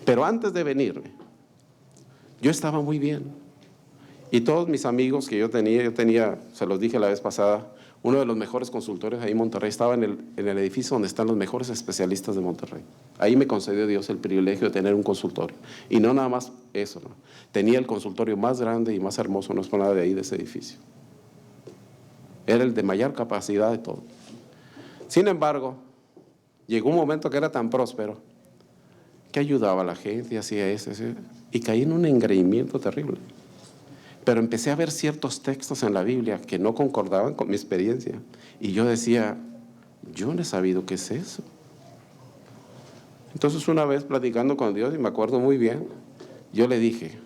Pero antes de venirme, yo estaba muy bien. Y todos mis amigos que yo tenía, se los dije la vez pasada, uno de los mejores consultores ahí en Monterrey, estaba en el edificio donde están los mejores especialistas de Monterrey. Ahí me concedió Dios el privilegio de tener un consultorio. Y no nada más eso, ¿no? Tenía el consultorio más grande y más hermoso, no es por nada de ahí, de ese edificio. Era el de mayor capacidad de todo. Sin embargo, llegó un momento que era tan próspero, que ayudaba a la gente y hacía eso, y caí en un engreimiento terrible. Pero empecé a ver ciertos textos en la Biblia que no concordaban con mi experiencia. Y yo decía, yo no he sabido qué es eso. Entonces una vez platicando con Dios, y me acuerdo muy bien, yo le dije,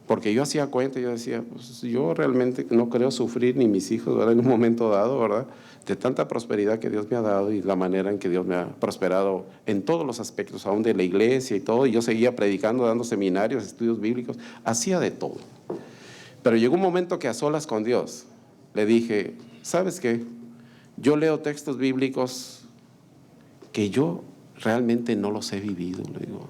porque yo hacía cuenta, yo decía, pues yo realmente no creo sufrir ni mis hijos, ¿verdad? En un momento dado, ¿verdad? De tanta prosperidad que Dios me ha dado y la manera en que Dios me ha prosperado en todos los aspectos, aún de la iglesia y todo. Y yo seguía predicando, dando seminarios, estudios bíblicos, hacía de todo. Pero llegó un momento que a solas con Dios le dije, ¿sabes qué? Yo leo textos bíblicos que yo realmente no los he vivido, le digo.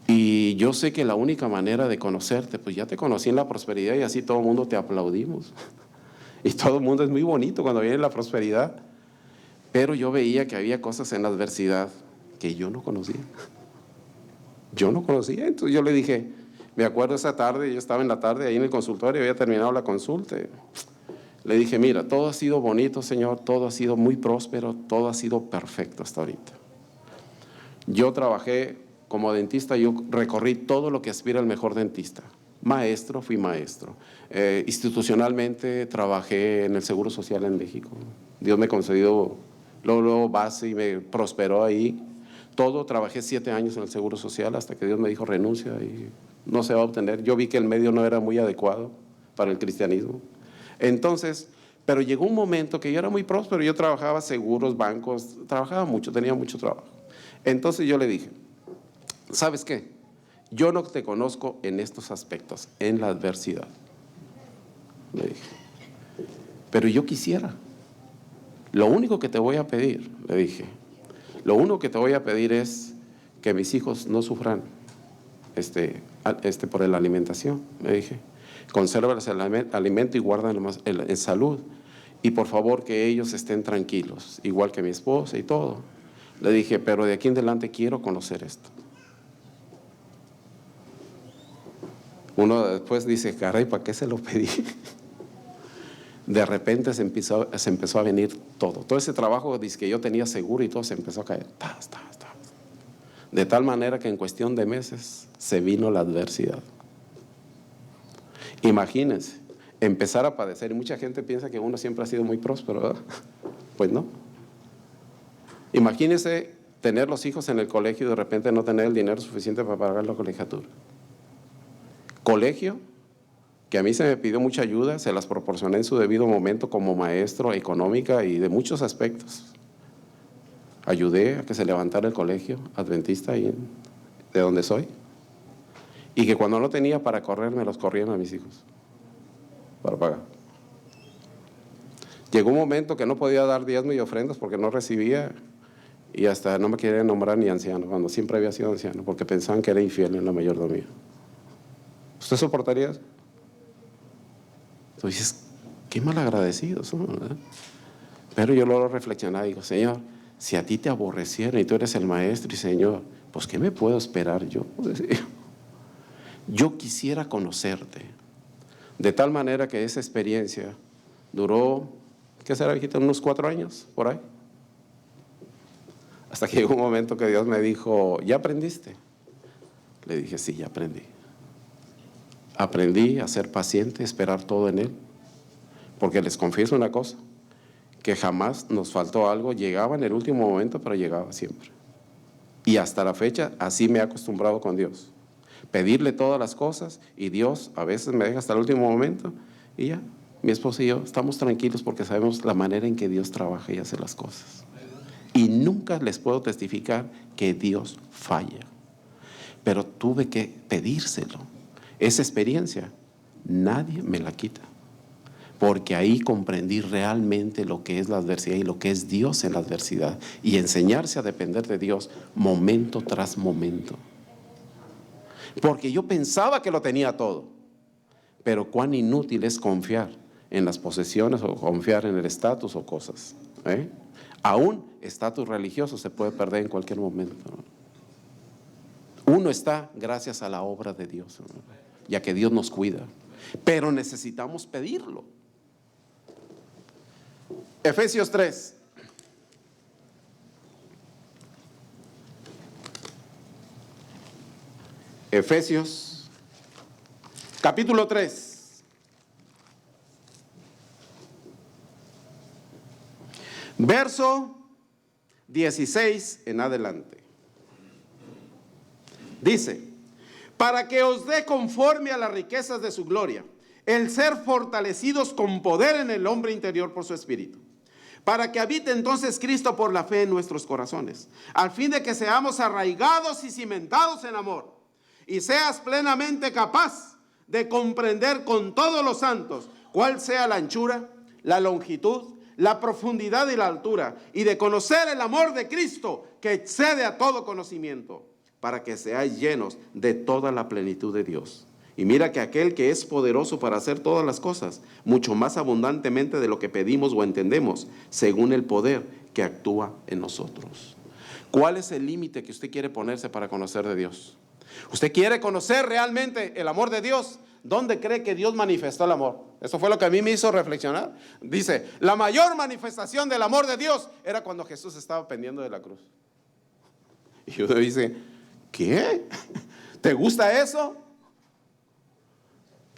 Y yo sé que la única manera de conocerte, pues ya te conocí en la prosperidad y así todo el mundo te aplaudimos. Y todo el mundo es muy bonito cuando viene la prosperidad. Pero yo veía que había cosas en la adversidad que yo no conocía. Yo no conocía. Entonces yo le dije, me acuerdo esa tarde, yo estaba en la tarde ahí en el consultorio, había terminado la consulta. Le dije, mira, todo ha sido bonito, Señor, todo ha sido muy próspero, todo ha sido perfecto hasta ahorita. Yo trabajé como dentista, yo recorrí todo lo que aspira el mejor dentista. Maestro, fui maestro. Institucionalmente trabajé en el Seguro Social en México. Dios me concedió luego base y me prosperó ahí. Todo, trabajé 7 años en el Seguro Social hasta que Dios me dijo renuncia y no se va a obtener. Yo vi que el medio no era muy adecuado para el cristianismo. Entonces, pero llegó un momento que yo era muy próspero, yo trabajaba seguros, bancos, trabajaba mucho, tenía mucho trabajo. Entonces yo le dije, ¿sabes qué? Yo no te conozco en estos aspectos, en la adversidad. Le dije, pero yo quisiera. Lo único que te voy a pedir, le dije, lo único que te voy a pedir es que mis hijos no sufran por la alimentación. Le dije, consérvales el alimento y guárdalos en salud. Y por favor que ellos estén tranquilos, igual que mi esposa y todo. Le dije, pero de aquí en adelante quiero conocer esto. Uno después dice, caray, ¿para qué se lo pedí? De repente se empezó a venir todo. Todo ese trabajo que yo tenía seguro y todo se empezó a caer. De tal manera que en cuestión de meses se vino la adversidad. Imagínense, empezar a padecer. Y mucha gente piensa que uno siempre ha sido muy próspero, ¿verdad? Pues no. Imagínense tener los hijos en el colegio y de repente no tener el dinero suficiente para pagar la colegiatura. Colegio, que a mí se me pidió mucha ayuda, se las proporcioné en su debido momento como maestro, económica y de muchos aspectos. Ayudé a que se levantara el colegio adventista ahí de donde soy. Y que cuando no tenía para correr, me los corrían a mis hijos para pagar. Llegó un momento que no podía dar diezmo y ofrendas porque no recibía y hasta no me querían nombrar ni anciano, cuando siempre había sido anciano, porque pensaban que era infiel en la mayordomía. ¿Usted soportaría eso? Entonces, qué malagradecidos son, ¿verdad? Pero yo luego reflexionaba y digo, Señor, si a ti te aborrecieron y tú eres el maestro y Señor, pues ¿qué me puedo esperar yo? Yo quisiera conocerte. De tal manera que esa experiencia duró, ¿qué será, hijita? Unos 4 años, por ahí. Hasta que llegó un momento que Dios me dijo, ¿ya aprendiste? Le dije, sí, ya aprendí. Aprendí a ser paciente, esperar todo en Él. Porque les confieso una cosa, que jamás nos faltó algo, llegaba en el último momento, pero llegaba siempre. Y hasta la fecha, así me he acostumbrado con Dios. Pedirle todas las cosas y Dios a veces me deja hasta el último momento y ya, mi esposa y yo estamos tranquilos porque sabemos la manera en que Dios trabaja y hace las cosas. Y nunca les puedo testificar que Dios falla. Pero tuve que pedírselo. Esa experiencia nadie me la quita. Porque ahí comprendí realmente lo que es la adversidad y lo que es Dios en la adversidad. Y enseñarse a depender de Dios momento tras momento. Porque yo pensaba que lo tenía todo. Pero cuán inútil es confiar en las posesiones o confiar en el estatus o cosas. Aún estatus religioso se puede perder en cualquier momento. Uno está gracias a la obra de Dios, ya que Dios nos cuida. Pero necesitamos pedirlo. Efesios 3. Efesios, capítulo 3. Verso 16 en adelante. Dice, para que os dé conforme a las riquezas de su gloria, el ser fortalecidos con poder en el hombre interior por su espíritu, para que habite entonces Cristo por la fe en nuestros corazones, al fin de que seamos arraigados y cimentados en amor, y seas plenamente capaz de comprender con todos los santos cuál sea la anchura, la longitud, la profundidad y la altura, y de conocer el amor de Cristo que excede a todo conocimiento, para que seáis llenos de toda la plenitud de Dios. Y mira que aquel que es poderoso para hacer todas las cosas, mucho más abundantemente de lo que pedimos o entendemos, según el poder que actúa en nosotros. ¿Cuál es el límite que usted quiere ponerse para conocer de Dios? ¿Usted quiere conocer realmente el amor de Dios? ¿Dónde cree que Dios manifestó el amor? Eso fue lo que a mí me hizo reflexionar. Dice, la mayor manifestación del amor de Dios era cuando Jesús estaba pendiendo de la cruz. Y uno dice, ¿qué? ¿Te gusta eso?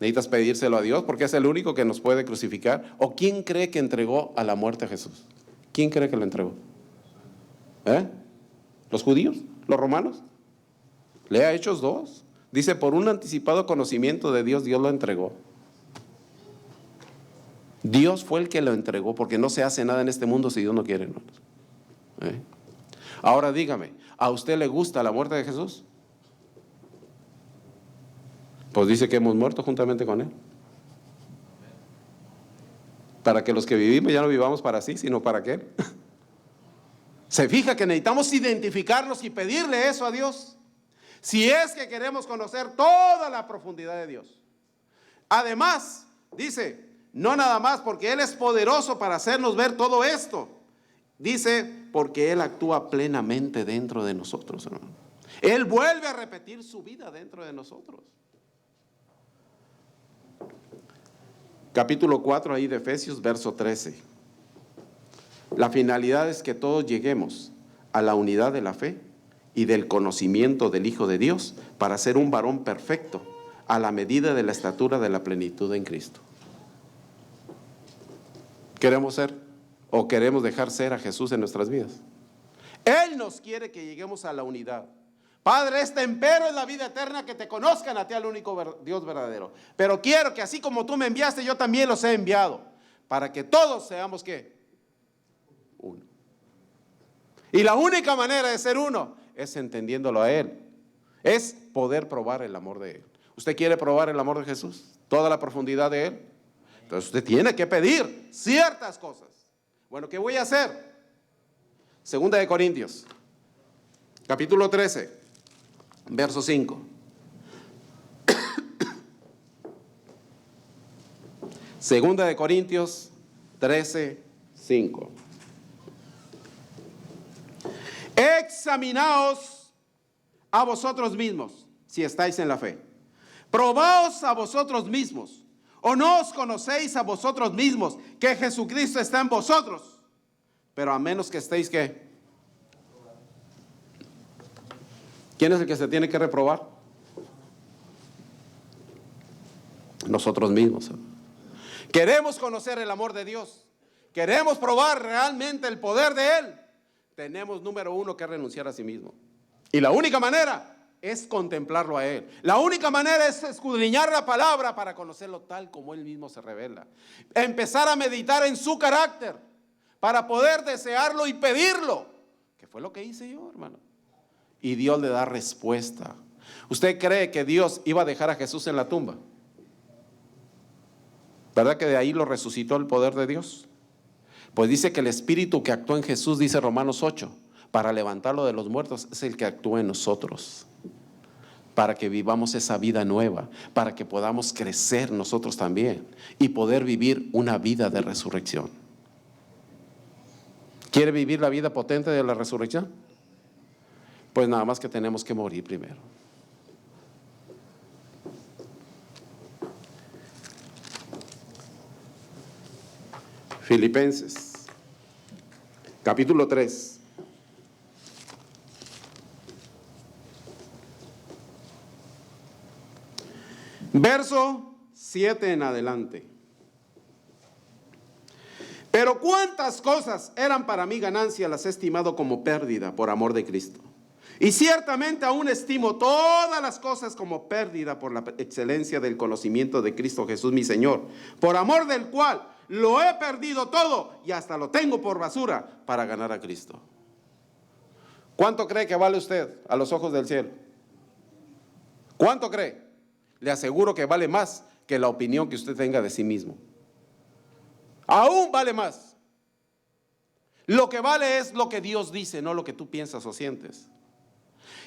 Necesitas pedírselo a Dios porque es el único que nos puede crucificar. ¿O quién cree que entregó a la muerte a Jesús? ¿Quién cree que lo entregó? ¿Los judíos? ¿Los romanos? Lea Hechos 2. Dice, por un anticipado conocimiento de Dios, Dios lo entregó. Dios fue el que lo entregó, porque no se hace nada en este mundo si Dios no quiere, hermanos. Ahora dígame, ¿a usted le gusta la muerte de Jesús? Pues dice que hemos muerto juntamente con Él. Para que los que vivimos ya no vivamos para sí, sino para qué. Se fija que necesitamos identificarnos y pedirle eso a Dios. Si es que queremos conocer toda la profundidad de Dios. Además, dice, no nada más porque Él es poderoso para hacernos ver todo esto. Dice, porque Él actúa plenamente dentro de nosotros, hermano. Él vuelve a repetir su vida dentro de nosotros. Capítulo 4 ahí de Efesios, verso 13. La finalidad es que todos lleguemos a la unidad de la fe y del conocimiento del Hijo de Dios, para ser un varón perfecto, a la medida de la estatura de la plenitud en Cristo. ¿Queremos ser o queremos dejar ser a Jesús en nuestras vidas? Él nos quiere que lleguemos a la unidad. Padre, empero es la vida eterna, que te conozcan a ti, al único Dios verdadero. Pero quiero que así como tú me enviaste, yo también los he enviado, para que todos seamos, ¿qué? Uno. Y la única manera de ser uno es entendiéndolo a Él. Es poder probar el amor de Él. ¿Usted quiere probar el amor de Jesús? Toda la profundidad de Él. Entonces usted tiene que pedir ciertas cosas. Bueno, ¿qué voy a hacer? Segunda de Corintios, capítulo 13, verso 5. Segunda de Corintios 13, 5. Examinaos a vosotros mismos si estáis en la fe. Probaos a vosotros mismos. ¿O no os conocéis a vosotros mismos que Jesucristo está en vosotros? Pero a menos que estéis, ¿qué? ¿Quién es el que se tiene que reprobar? Nosotros mismos. Queremos conocer el amor de Dios. Queremos probar realmente el poder de Él. Tenemos, número uno, que renunciar a sí mismo. Y la única manera es contemplarlo a Él. La única manera es escudriñar la palabra para conocerlo tal como Él mismo se revela. Empezar a meditar en su carácter para poder desearlo y pedirlo. Que fue lo que hice yo, hermano. Y Dios le da respuesta. ¿Usted cree que Dios iba a dejar a Jesús en la tumba? ¿Verdad que de ahí lo resucitó el poder de Dios? Pues dice que el Espíritu que actuó en Jesús, dice Romanos 8, para levantarlo de los muertos, es el que actúa en nosotros. Para que vivamos esa vida nueva, para que podamos crecer nosotros también y poder vivir una vida de resurrección. ¿Quiere vivir la vida potente de la resurrección? Pues nada más que tenemos que morir primero. Filipenses, capítulo 3. Verso 7 en adelante. Pero cuántas cosas eran para mí ganancia, las he estimado como pérdida por amor de Cristo. Y ciertamente aún estimo todas las cosas como pérdida por la excelencia del conocimiento de Cristo Jesús mi Señor, por amor del cual lo he perdido todo y hasta lo tengo por basura para ganar a Cristo. ¿Cuánto cree que vale usted a los ojos del cielo? ¿Cuánto cree? Le aseguro que vale más que la opinión que usted tenga de sí mismo. Aún vale más. Lo que vale es lo que Dios dice, no lo que tú piensas o sientes.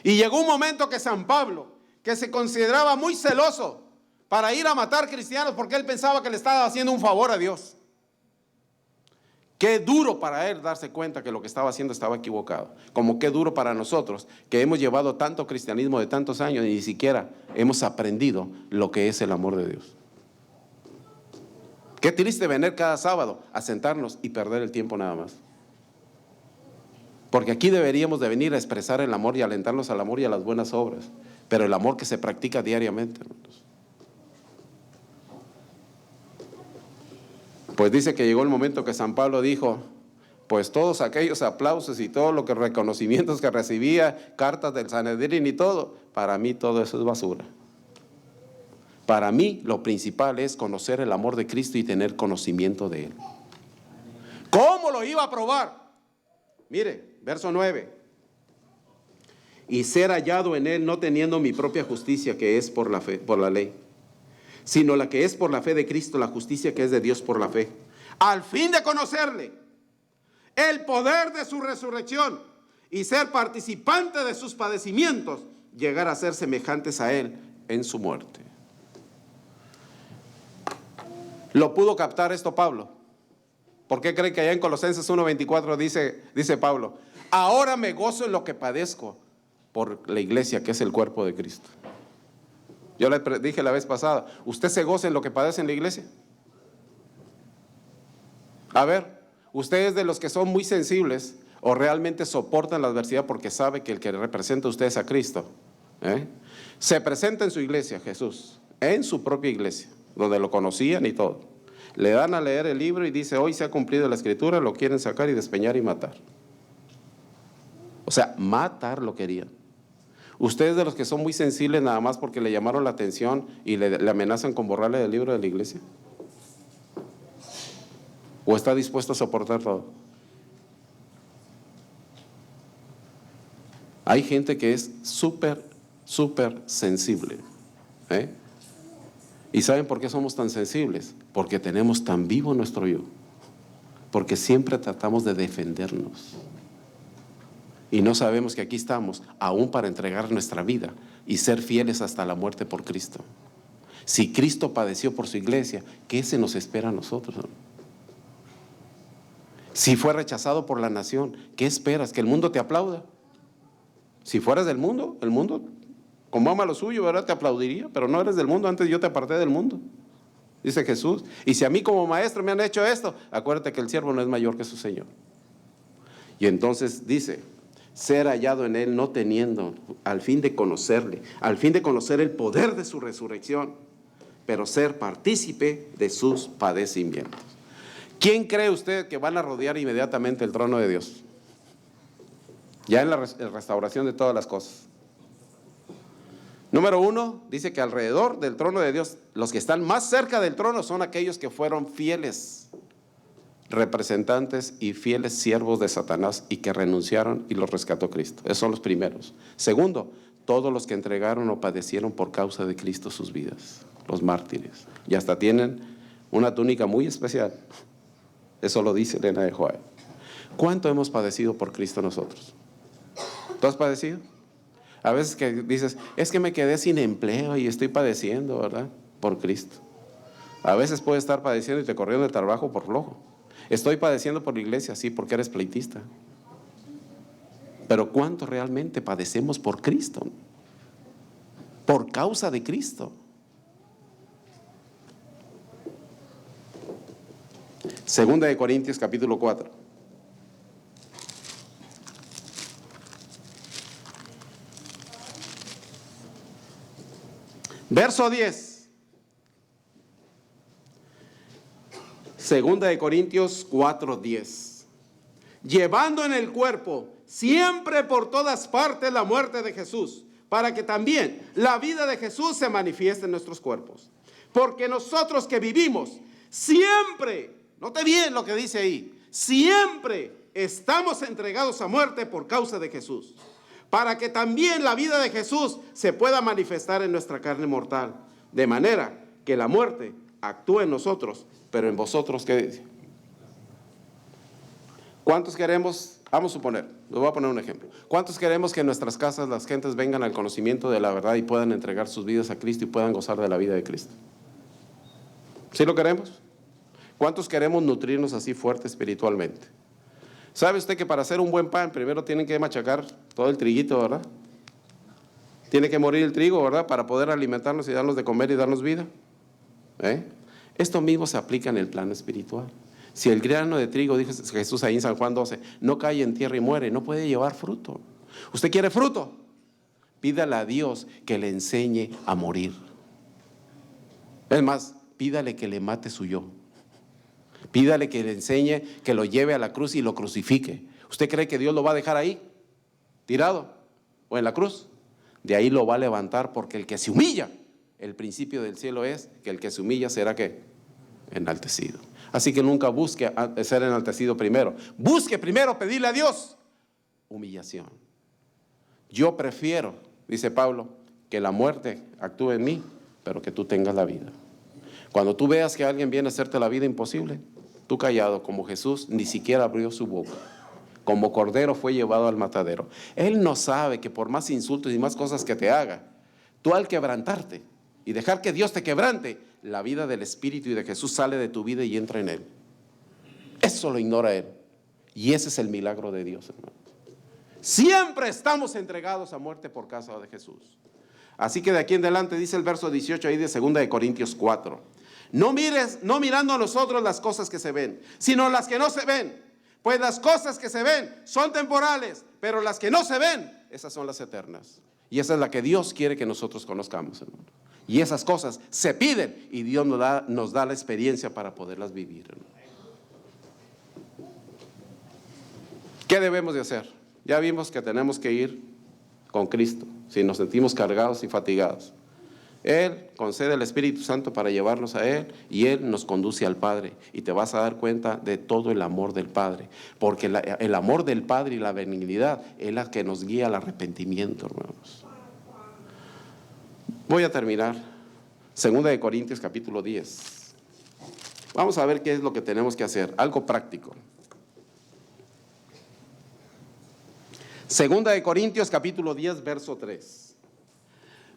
Y llegó un momento que San Pablo, que se consideraba muy celoso para ir a matar cristianos porque él pensaba que le estaba haciendo un favor a Dios. Qué duro para él darse cuenta que lo que estaba haciendo estaba equivocado. Como qué duro para nosotros que hemos llevado tanto cristianismo de tantos años y ni siquiera hemos aprendido lo que es el amor de Dios. Qué triste venir cada sábado a sentarnos y perder el tiempo nada más. Porque aquí deberíamos de venir a expresar el amor y alentarnos al amor y a las buenas obras. Pero el amor que se practica diariamente, hermanos. Pues dice que llegó el momento que San Pablo dijo, pues todos aquellos aplausos y todos los reconocimientos que recibía, cartas del Sanedrín y todo, para mí todo eso es basura. Para mí lo principal es conocer el amor de Cristo y tener conocimiento de Él. ¿Cómo lo iba a probar? Mire, verso 9. Y ser hallado en Él no teniendo mi propia justicia que es por la fe, por la ley, sino la que es por la fe de Cristo, la justicia que es de Dios por la fe, al fin de conocerle, el poder de su resurrección y ser participante de sus padecimientos, llegar a ser semejantes a Él en su muerte. ¿Lo pudo captar esto Pablo? ¿Por qué cree que allá en Colosenses 1:24 dice Pablo, ahora me gozo en lo que padezco por la iglesia que es el cuerpo de Cristo? Yo le dije la vez pasada, ¿usted se goza en lo que padece en la iglesia? A ver, ¿usted es de los que son muy sensibles o realmente soportan la adversidad porque sabe que el que representa a usted es a Cristo? Se presenta en su iglesia Jesús, en su propia iglesia, donde lo conocían y todo. Le dan a leer el libro y dice, hoy se ha cumplido la escritura, lo quieren sacar y despeñar y matar. O sea, matar lo querían. ¿Ustedes de los que son muy sensibles nada más porque le llamaron la atención y le amenazan con borrarle del libro de la iglesia? ¿O está dispuesto a soportar todo? Hay gente que es súper sensible. ¿Y saben por qué somos tan sensibles? Porque tenemos tan vivo nuestro yo. Porque siempre tratamos de defendernos. Y no sabemos que aquí estamos aún para entregar nuestra vida y ser fieles hasta la muerte por Cristo. Si Cristo padeció por su iglesia, ¿qué se nos espera a nosotros? Si fue rechazado por la nación, ¿qué esperas? ¿Que el mundo te aplauda? Si fueras del mundo, el mundo, como ama lo suyo, ¿verdad? Te aplaudiría, pero no eres del mundo, antes yo te aparté del mundo. Dice Jesús, y si a mí como maestro me han hecho esto, acuérdate que el siervo no es mayor que su Señor. Y entonces dice, ser hallado en Él no teniendo, al fin de conocerle, al fin de conocer el poder de su resurrección, pero ser partícipe de sus padecimientos. ¿Quién cree usted que van a rodear inmediatamente el trono de Dios? Ya en la restauración de todas las cosas. Número 1, dice que alrededor del trono de Dios, los que están más cerca del trono son aquellos que fueron fieles representantes y fieles siervos de Satanás y que renunciaron y los rescató Cristo. Esos son los primeros. Segundo, todos los que entregaron o padecieron por causa de Cristo sus vidas, los mártires. Y hasta tienen una túnica muy especial. Eso lo dice Elena de White. ¿Cuánto hemos padecido por Cristo nosotros? ¿Tú has padecido? A veces que dices, es que me quedé sin empleo y estoy padeciendo, ¿verdad? Por Cristo. A veces puedes estar padeciendo y te corrieron de trabajo por flojo. Estoy padeciendo por la iglesia, sí, porque eres pleitista. Pero ¿cuánto realmente padecemos por Cristo? Por causa de Cristo. Segunda de Corintios capítulo 4. Verso 10. Segunda de Corintios 4:10. Llevando en el cuerpo siempre por todas partes la muerte de Jesús, para que también la vida de Jesús se manifieste en nuestros cuerpos. Porque nosotros que vivimos siempre, note bien lo que dice ahí, siempre estamos entregados a muerte por causa de Jesús, para que también la vida de Jesús se pueda manifestar en nuestra carne mortal, de manera que la muerte actúe en nosotros, pero en vosotros, ¿qué dice? ¿Cuántos queremos, vamos a suponer, les voy a poner un ejemplo, cuántos queremos que en nuestras casas las gentes vengan al conocimiento de la verdad y puedan entregar sus vidas a Cristo y puedan gozar de la vida de Cristo? ¿Sí lo queremos? ¿Cuántos queremos nutrirnos así fuerte espiritualmente? ¿Sabe usted que para hacer un buen pan primero tienen que machacar todo el triguito, verdad? Tiene que morir el trigo, ¿verdad? Para poder alimentarnos y darnos de comer y darnos vida. Esto mismo se aplica en el plano espiritual. Si el grano de trigo, dijo Jesús ahí en San Juan 12, no cae en tierra y muere, no puede llevar fruto. ¿Usted quiere fruto? Pídale a Dios que le enseñe a morir. Es más, pídale que le mate su yo. Pídale que le enseñe, que lo lleve a la cruz y lo crucifique. ¿Usted cree que Dios lo va a dejar ahí, tirado o en la cruz? De ahí lo va a levantar, porque el que se humilla, el principio del cielo es que el que se humilla será ¿qué? Enaltecido. Así que nunca busque ser enaltecido primero. Busque primero pedirle a Dios humillación. Yo prefiero, dice Pablo, que la muerte actúe en mí, pero que tú tengas la vida. Cuando tú veas que alguien viene a hacerte la vida imposible, tú callado como Jesús, ni siquiera abrió su boca. Como cordero fue llevado al matadero. Él no sabe que por más insultos y más cosas que te haga, tú al quebrantarte y dejar que Dios te quebrante, la vida del Espíritu y de Jesús sale de tu vida y entra en Él. Eso lo ignora Él. Y ese es el milagro de Dios, hermano. Siempre estamos entregados a muerte por causa de Jesús. Así que de aquí en adelante dice el verso 18 ahí de 2 de Corintios 4. No mirando a nosotros las cosas que se ven, sino las que no se ven. Pues las cosas que se ven son temporales, pero las que no se ven, esas son las eternas. Y esa es la que Dios quiere que nosotros conozcamos, hermano. Y esas cosas se piden y Dios nos da la experiencia para poderlas vivir, hermano. ¿Qué debemos de hacer? Ya vimos que tenemos que ir con Cristo si nos sentimos cargados y fatigados. Él concede el Espíritu Santo para llevarnos a Él y Él nos conduce al Padre. Y te vas a dar cuenta de todo el amor del Padre, porque el amor del Padre y la benignidad es la que nos guía al arrepentimiento, hermanos. Voy a terminar. 2 de Corintios capítulo 10. Vamos a ver qué es lo que tenemos que hacer, algo práctico. 2 de Corintios capítulo 10 verso 3.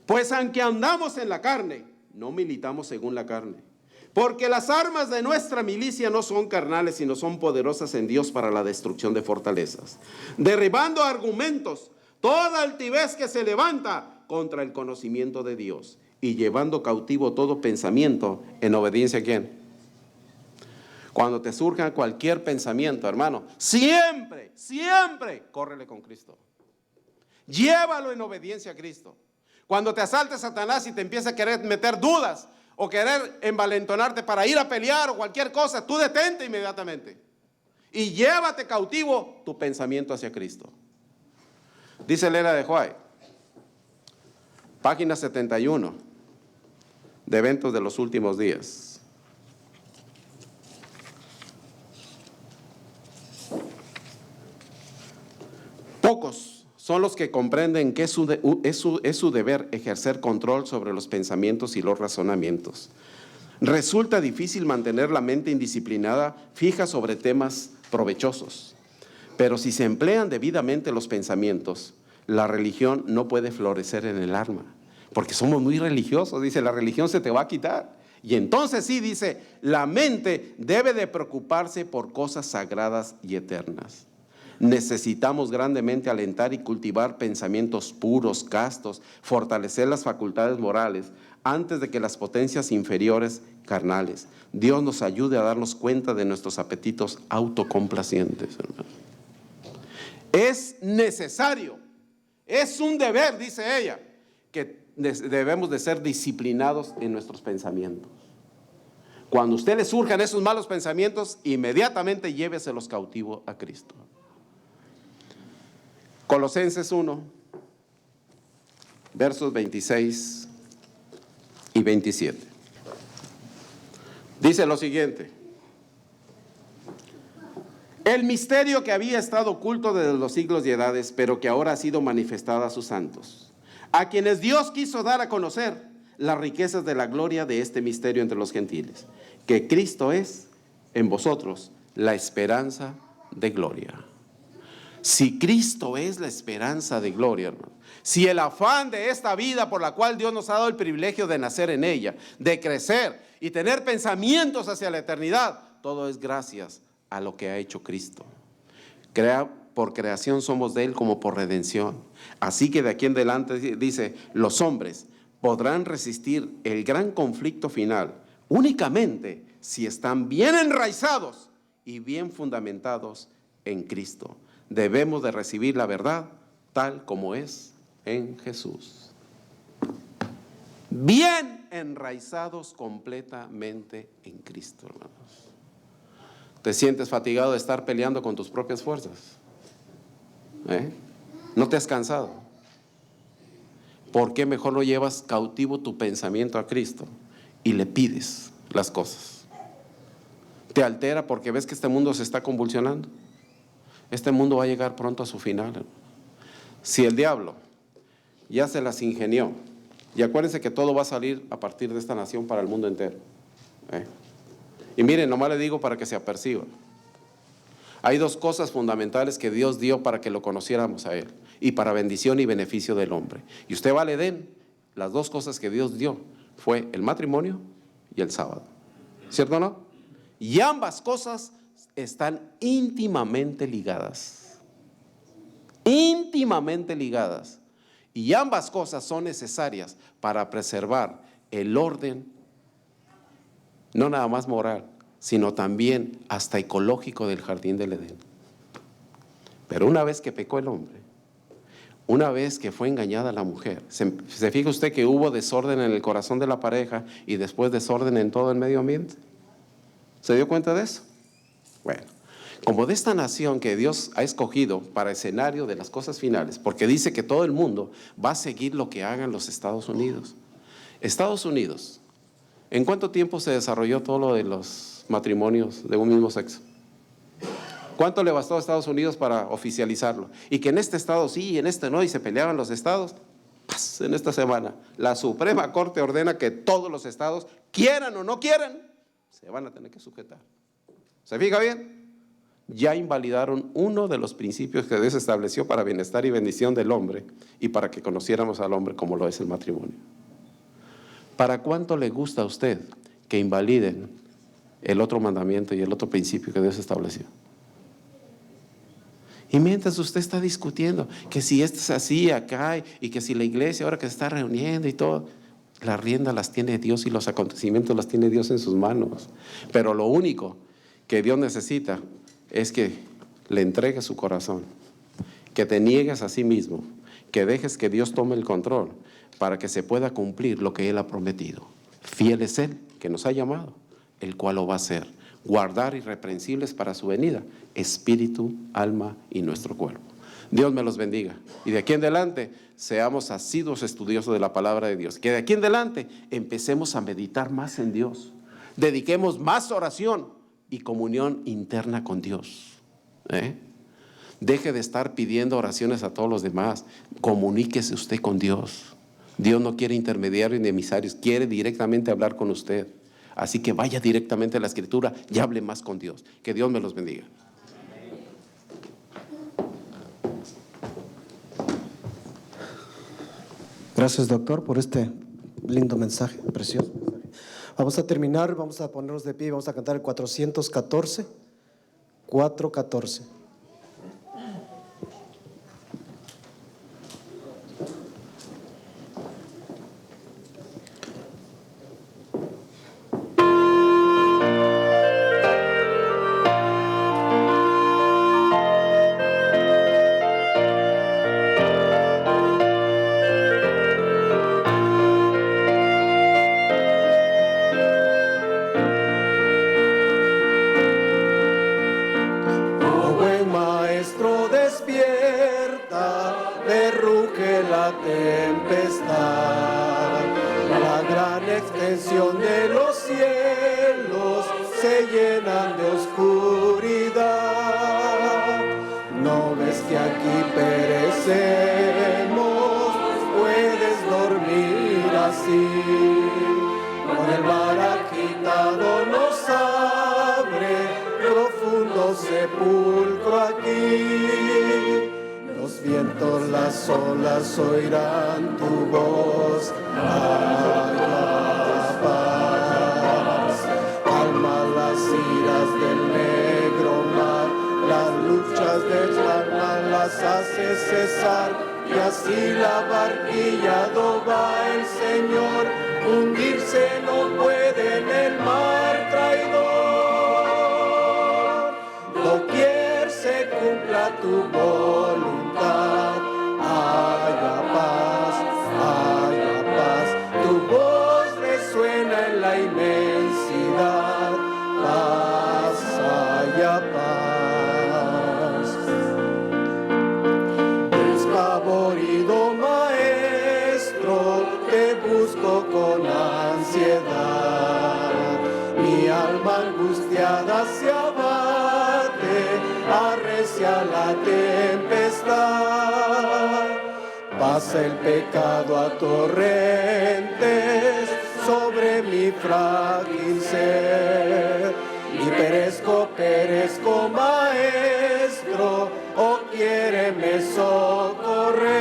Pues aunque andamos en la carne, no militamos según la carne. Porque las armas de nuestra milicia no son carnales, sino son poderosas en Dios para la destrucción de fortalezas. Derribando argumentos, toda altivez que se levanta contra el conocimiento de Dios. Y llevando cautivo todo pensamiento en obediencia a ¿quién? Cuando te surja cualquier pensamiento, hermano, siempre, córrele con Cristo. Llévalo en obediencia a Cristo. Cuando te asalte Satanás y te empieza a querer meter dudas o querer envalentonarte para ir a pelear o cualquier cosa, tú detente inmediatamente y llévate cautivo tu pensamiento hacia Cristo. Dice Elena de White, página 71 de Eventos de los Últimos Días. Pocos son los que comprenden que es su deber ejercer control sobre los pensamientos y los razonamientos. Resulta difícil mantener la mente indisciplinada fija sobre temas provechosos. Pero si se emplean debidamente los pensamientos, la religión no puede florecer en el alma. Porque somos muy religiosos, dice, la religión se te va a quitar. Y entonces sí, dice, la mente debe de preocuparse por cosas sagradas y eternas. Necesitamos grandemente alentar y cultivar pensamientos puros, castos, fortalecer las facultades morales antes de que las potencias inferiores carnales. Dios nos ayude a darnos cuenta de nuestros apetitos autocomplacientes, hermano. Es necesario, es un deber, dice ella, que debemos de ser disciplinados en nuestros pensamientos. Cuando a usted le surjan esos malos pensamientos, inmediatamente lléveselos cautivo a Cristo. Colosenses 1, versos 26 y 27. Dice lo siguiente: el misterio que había estado oculto desde los siglos y edades, pero que ahora ha sido manifestado a sus santos, a quienes Dios quiso dar a conocer las riquezas de la gloria de este misterio entre los gentiles, que Cristo es en vosotros la esperanza de gloria. Si Cristo es la esperanza de gloria, hermano, si el afán de esta vida por la cual Dios nos ha dado el privilegio de nacer en ella, de crecer y tener pensamientos hacia la eternidad, todo es gracias a lo que ha hecho Cristo. Por creación somos de Él como por redención. Así que de aquí en adelante dice, los hombres podrán resistir el gran conflicto final únicamente si están bien enraizados y bien fundamentados en Cristo. Debemos de recibir la verdad tal como es en Jesús. Bien enraizados completamente en Cristo, hermanos. ¿Te sientes fatigado de estar peleando con tus propias fuerzas? ¿No te has cansado? ¿Por qué mejor no llevas cautivo tu pensamiento a Cristo y le pides las cosas? ¿Te altera porque ves que este mundo se está convulsionando? Este mundo va a llegar pronto a su final. Si el diablo ya se las ingenió, y acuérdense que todo va a salir a partir de esta nación para el mundo entero. Y miren, nomás le digo para que se aperciban. Hay dos cosas fundamentales que Dios dio para que lo conociéramos a Él, y para bendición y beneficio del hombre. Y usted va al Edén, las dos cosas que Dios dio fue el matrimonio y el sábado. ¿Cierto o no? Y ambas cosas están íntimamente ligadas. Íntimamente ligadas. Y ambas cosas son necesarias para preservar el orden, no nada más moral, sino también hasta ecológico del jardín del Edén. Pero una vez que pecó el hombre, una vez que fue engañada la mujer, ¿se fija usted que hubo desorden en el corazón de la pareja y después desorden en todo el medio ambiente? ¿Se dio cuenta de eso? Bueno, como de esta nación que Dios ha escogido para escenario de las cosas finales, porque dice que todo el mundo va a seguir lo que hagan los Estados Unidos. Estados Unidos, ¿en cuánto tiempo se desarrolló todo lo de los matrimonios de un mismo sexo? ¿Cuánto le bastó a Estados Unidos para oficializarlo? Y que en este estado sí y en este no, y se peleaban los estados. ¡Paz! En esta semana, la Suprema Corte ordena que todos los estados, quieran o no quieran, se van a tener que sujetar. ¿Se fija bien? Ya invalidaron uno de los principios que Dios estableció para bienestar y bendición del hombre y para que conociéramos al hombre como lo es el matrimonio. ¿Para cuánto le gusta a usted que invaliden el otro mandamiento y el otro principio que Dios estableció? Y mientras usted está discutiendo que si esto es así acá y que si la iglesia ahora que se está reuniendo y todo, la rienda las tiene Dios y los acontecimientos las tiene Dios en sus manos. Pero lo único que Dios necesita es que le entregues su corazón, que te niegues a sí mismo, que dejes que Dios tome el control para que se pueda cumplir lo que Él ha prometido. Fiel es Él que nos ha llamado, el cual lo va a hacer. Guardar irreprensibles para su venida, espíritu, alma y nuestro cuerpo. Dios me los bendiga. Y de aquí en adelante seamos asiduos estudiosos de la palabra de Dios. Que de aquí en adelante empecemos a meditar más en Dios. Dediquemos más oración y comunión interna con Dios. Deje de estar pidiendo oraciones a todos los demás. Comuníquese usted con Dios. Dios no quiere intermediarios ni emisarios, quiere directamente hablar con usted. Así que vaya directamente a la Escritura y hable más con Dios. Que Dios me los bendiga. Gracias, doctor, por este lindo mensaje, precioso. Vamos a terminar, vamos a ponernos de pie y vamos a cantar el 414. 414. De los cielos se llenan de oscuridad. No ves que aquí perecemos, puedes dormir así. Con el mar agitado nos abre profundo sepulcro. solas oirán tu voz. Haya paz. Calma las iras del negro mar, las luchas del alma las hace cesar, y así la barquilla va el Señor, hundirse no puede en el mar traidor. Doquier se cumpla tu voluntad, haya paz, tu voz resuena en la inmensidad, paz, haya paz. Despavorido maestro, te busco con ansiedad, mi alma angustiada se abate, arrecia la tempestad. Pasa el pecado a torrentes sobre mi frágil ser, y perezco maestro, oh quiéreme socorrer.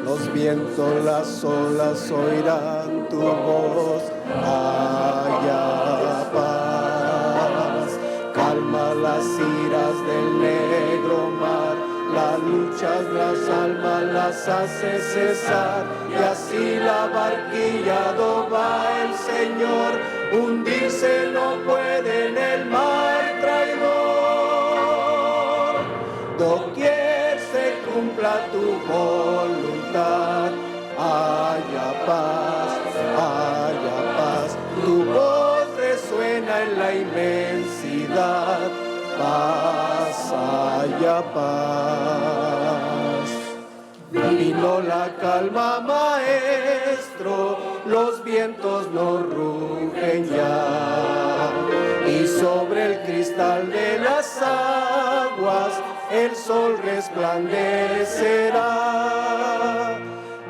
Los vientos, las olas oirán tu voz, haya paz. Calma las iras del negro mar, las luchas, las almas las hace cesar, y así la barquilla va el Señor, hundirse no puede en el mar traidor. Doquier se cumpla tu voluntad, haya paz, tu voz resuena en la inmensidad, paz, haya paz. Vino la calma, maestro, los vientos no rugen ya, y sobre el cristal de las aguas el sol resplandecerá.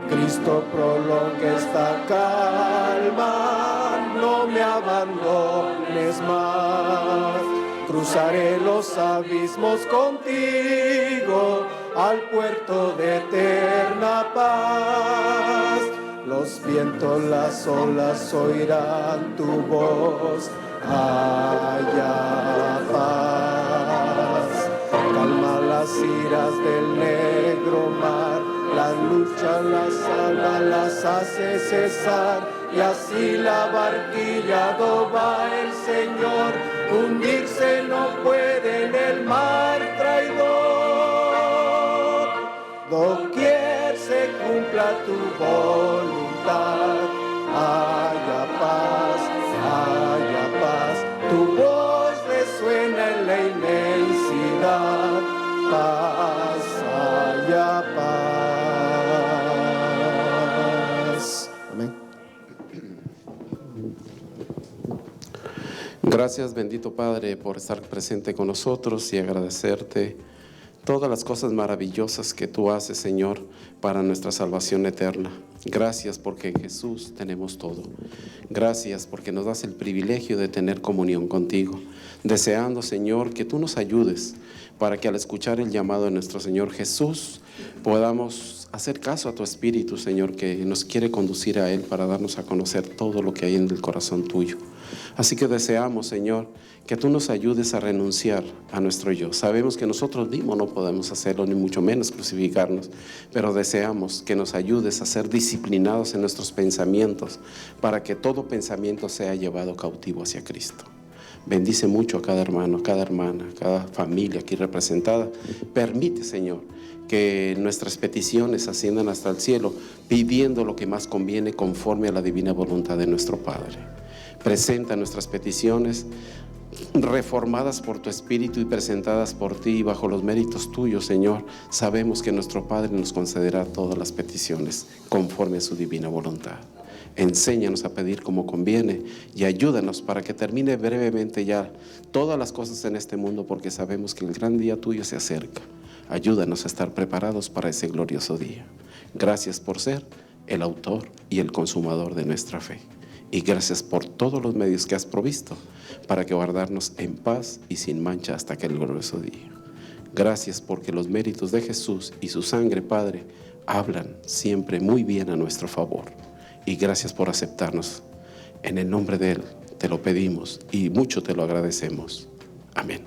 Cristo prolonga esta calma, no me abandones más. Cruzaré los abismos contigo al puerto de eterna paz. Los vientos, las olas oirán tu voz, haya paz. Calma las iras del negro mar, las luchas, las almas las hace cesar, y así la barquilla va el Señor, hundirse no puede en el mar traidor. Doquier se cumpla tu voluntad, haya paz, tu voz resuena en la inmensidad, paz, haya paz. Amén. Gracias, bendito Padre, por estar presente con nosotros y agradecerte todas las cosas maravillosas que tú haces, Señor, para nuestra salvación eterna. Gracias porque en Jesús tenemos todo. Gracias porque nos das el privilegio de tener comunión contigo. Deseando, Señor, que tú nos ayudes para que al escuchar el llamado de nuestro Señor Jesús podamos hacer caso a tu Espíritu, Señor, que nos quiere conducir a Él para darnos a conocer todo lo que hay en el corazón tuyo. Así que deseamos, Señor, que tú nos ayudes a renunciar a nuestro yo. Sabemos que nosotros mismos no podemos hacerlo, ni mucho menos crucificarnos, pero deseamos que nos ayudes a ser disciplinados en nuestros pensamientos para que todo pensamiento sea llevado cautivo hacia Cristo. Bendice mucho a cada hermano, cada hermana, cada familia aquí representada. Permite, Señor, que nuestras peticiones asciendan hasta el cielo, pidiendo lo que más conviene conforme a la divina voluntad de nuestro Padre. Presenta nuestras peticiones reformadas por tu Espíritu y presentadas por ti bajo los méritos tuyos, Señor. Sabemos que nuestro Padre nos concederá todas las peticiones conforme a su divina voluntad. Enséñanos a pedir como conviene y ayúdanos para que termine brevemente ya todas las cosas en este mundo, porque sabemos que el gran día tuyo se acerca. Ayúdanos a estar preparados para ese glorioso día. Gracias por ser el autor y el consumador de nuestra fe. Y gracias por todos los medios que has provisto para que guardarnos en paz y sin mancha hasta aquel glorioso día. Gracias porque los méritos de Jesús y su sangre, Padre, hablan siempre muy bien a nuestro favor. Y gracias por aceptarnos. En el nombre de Él te lo pedimos y mucho te lo agradecemos. Amén.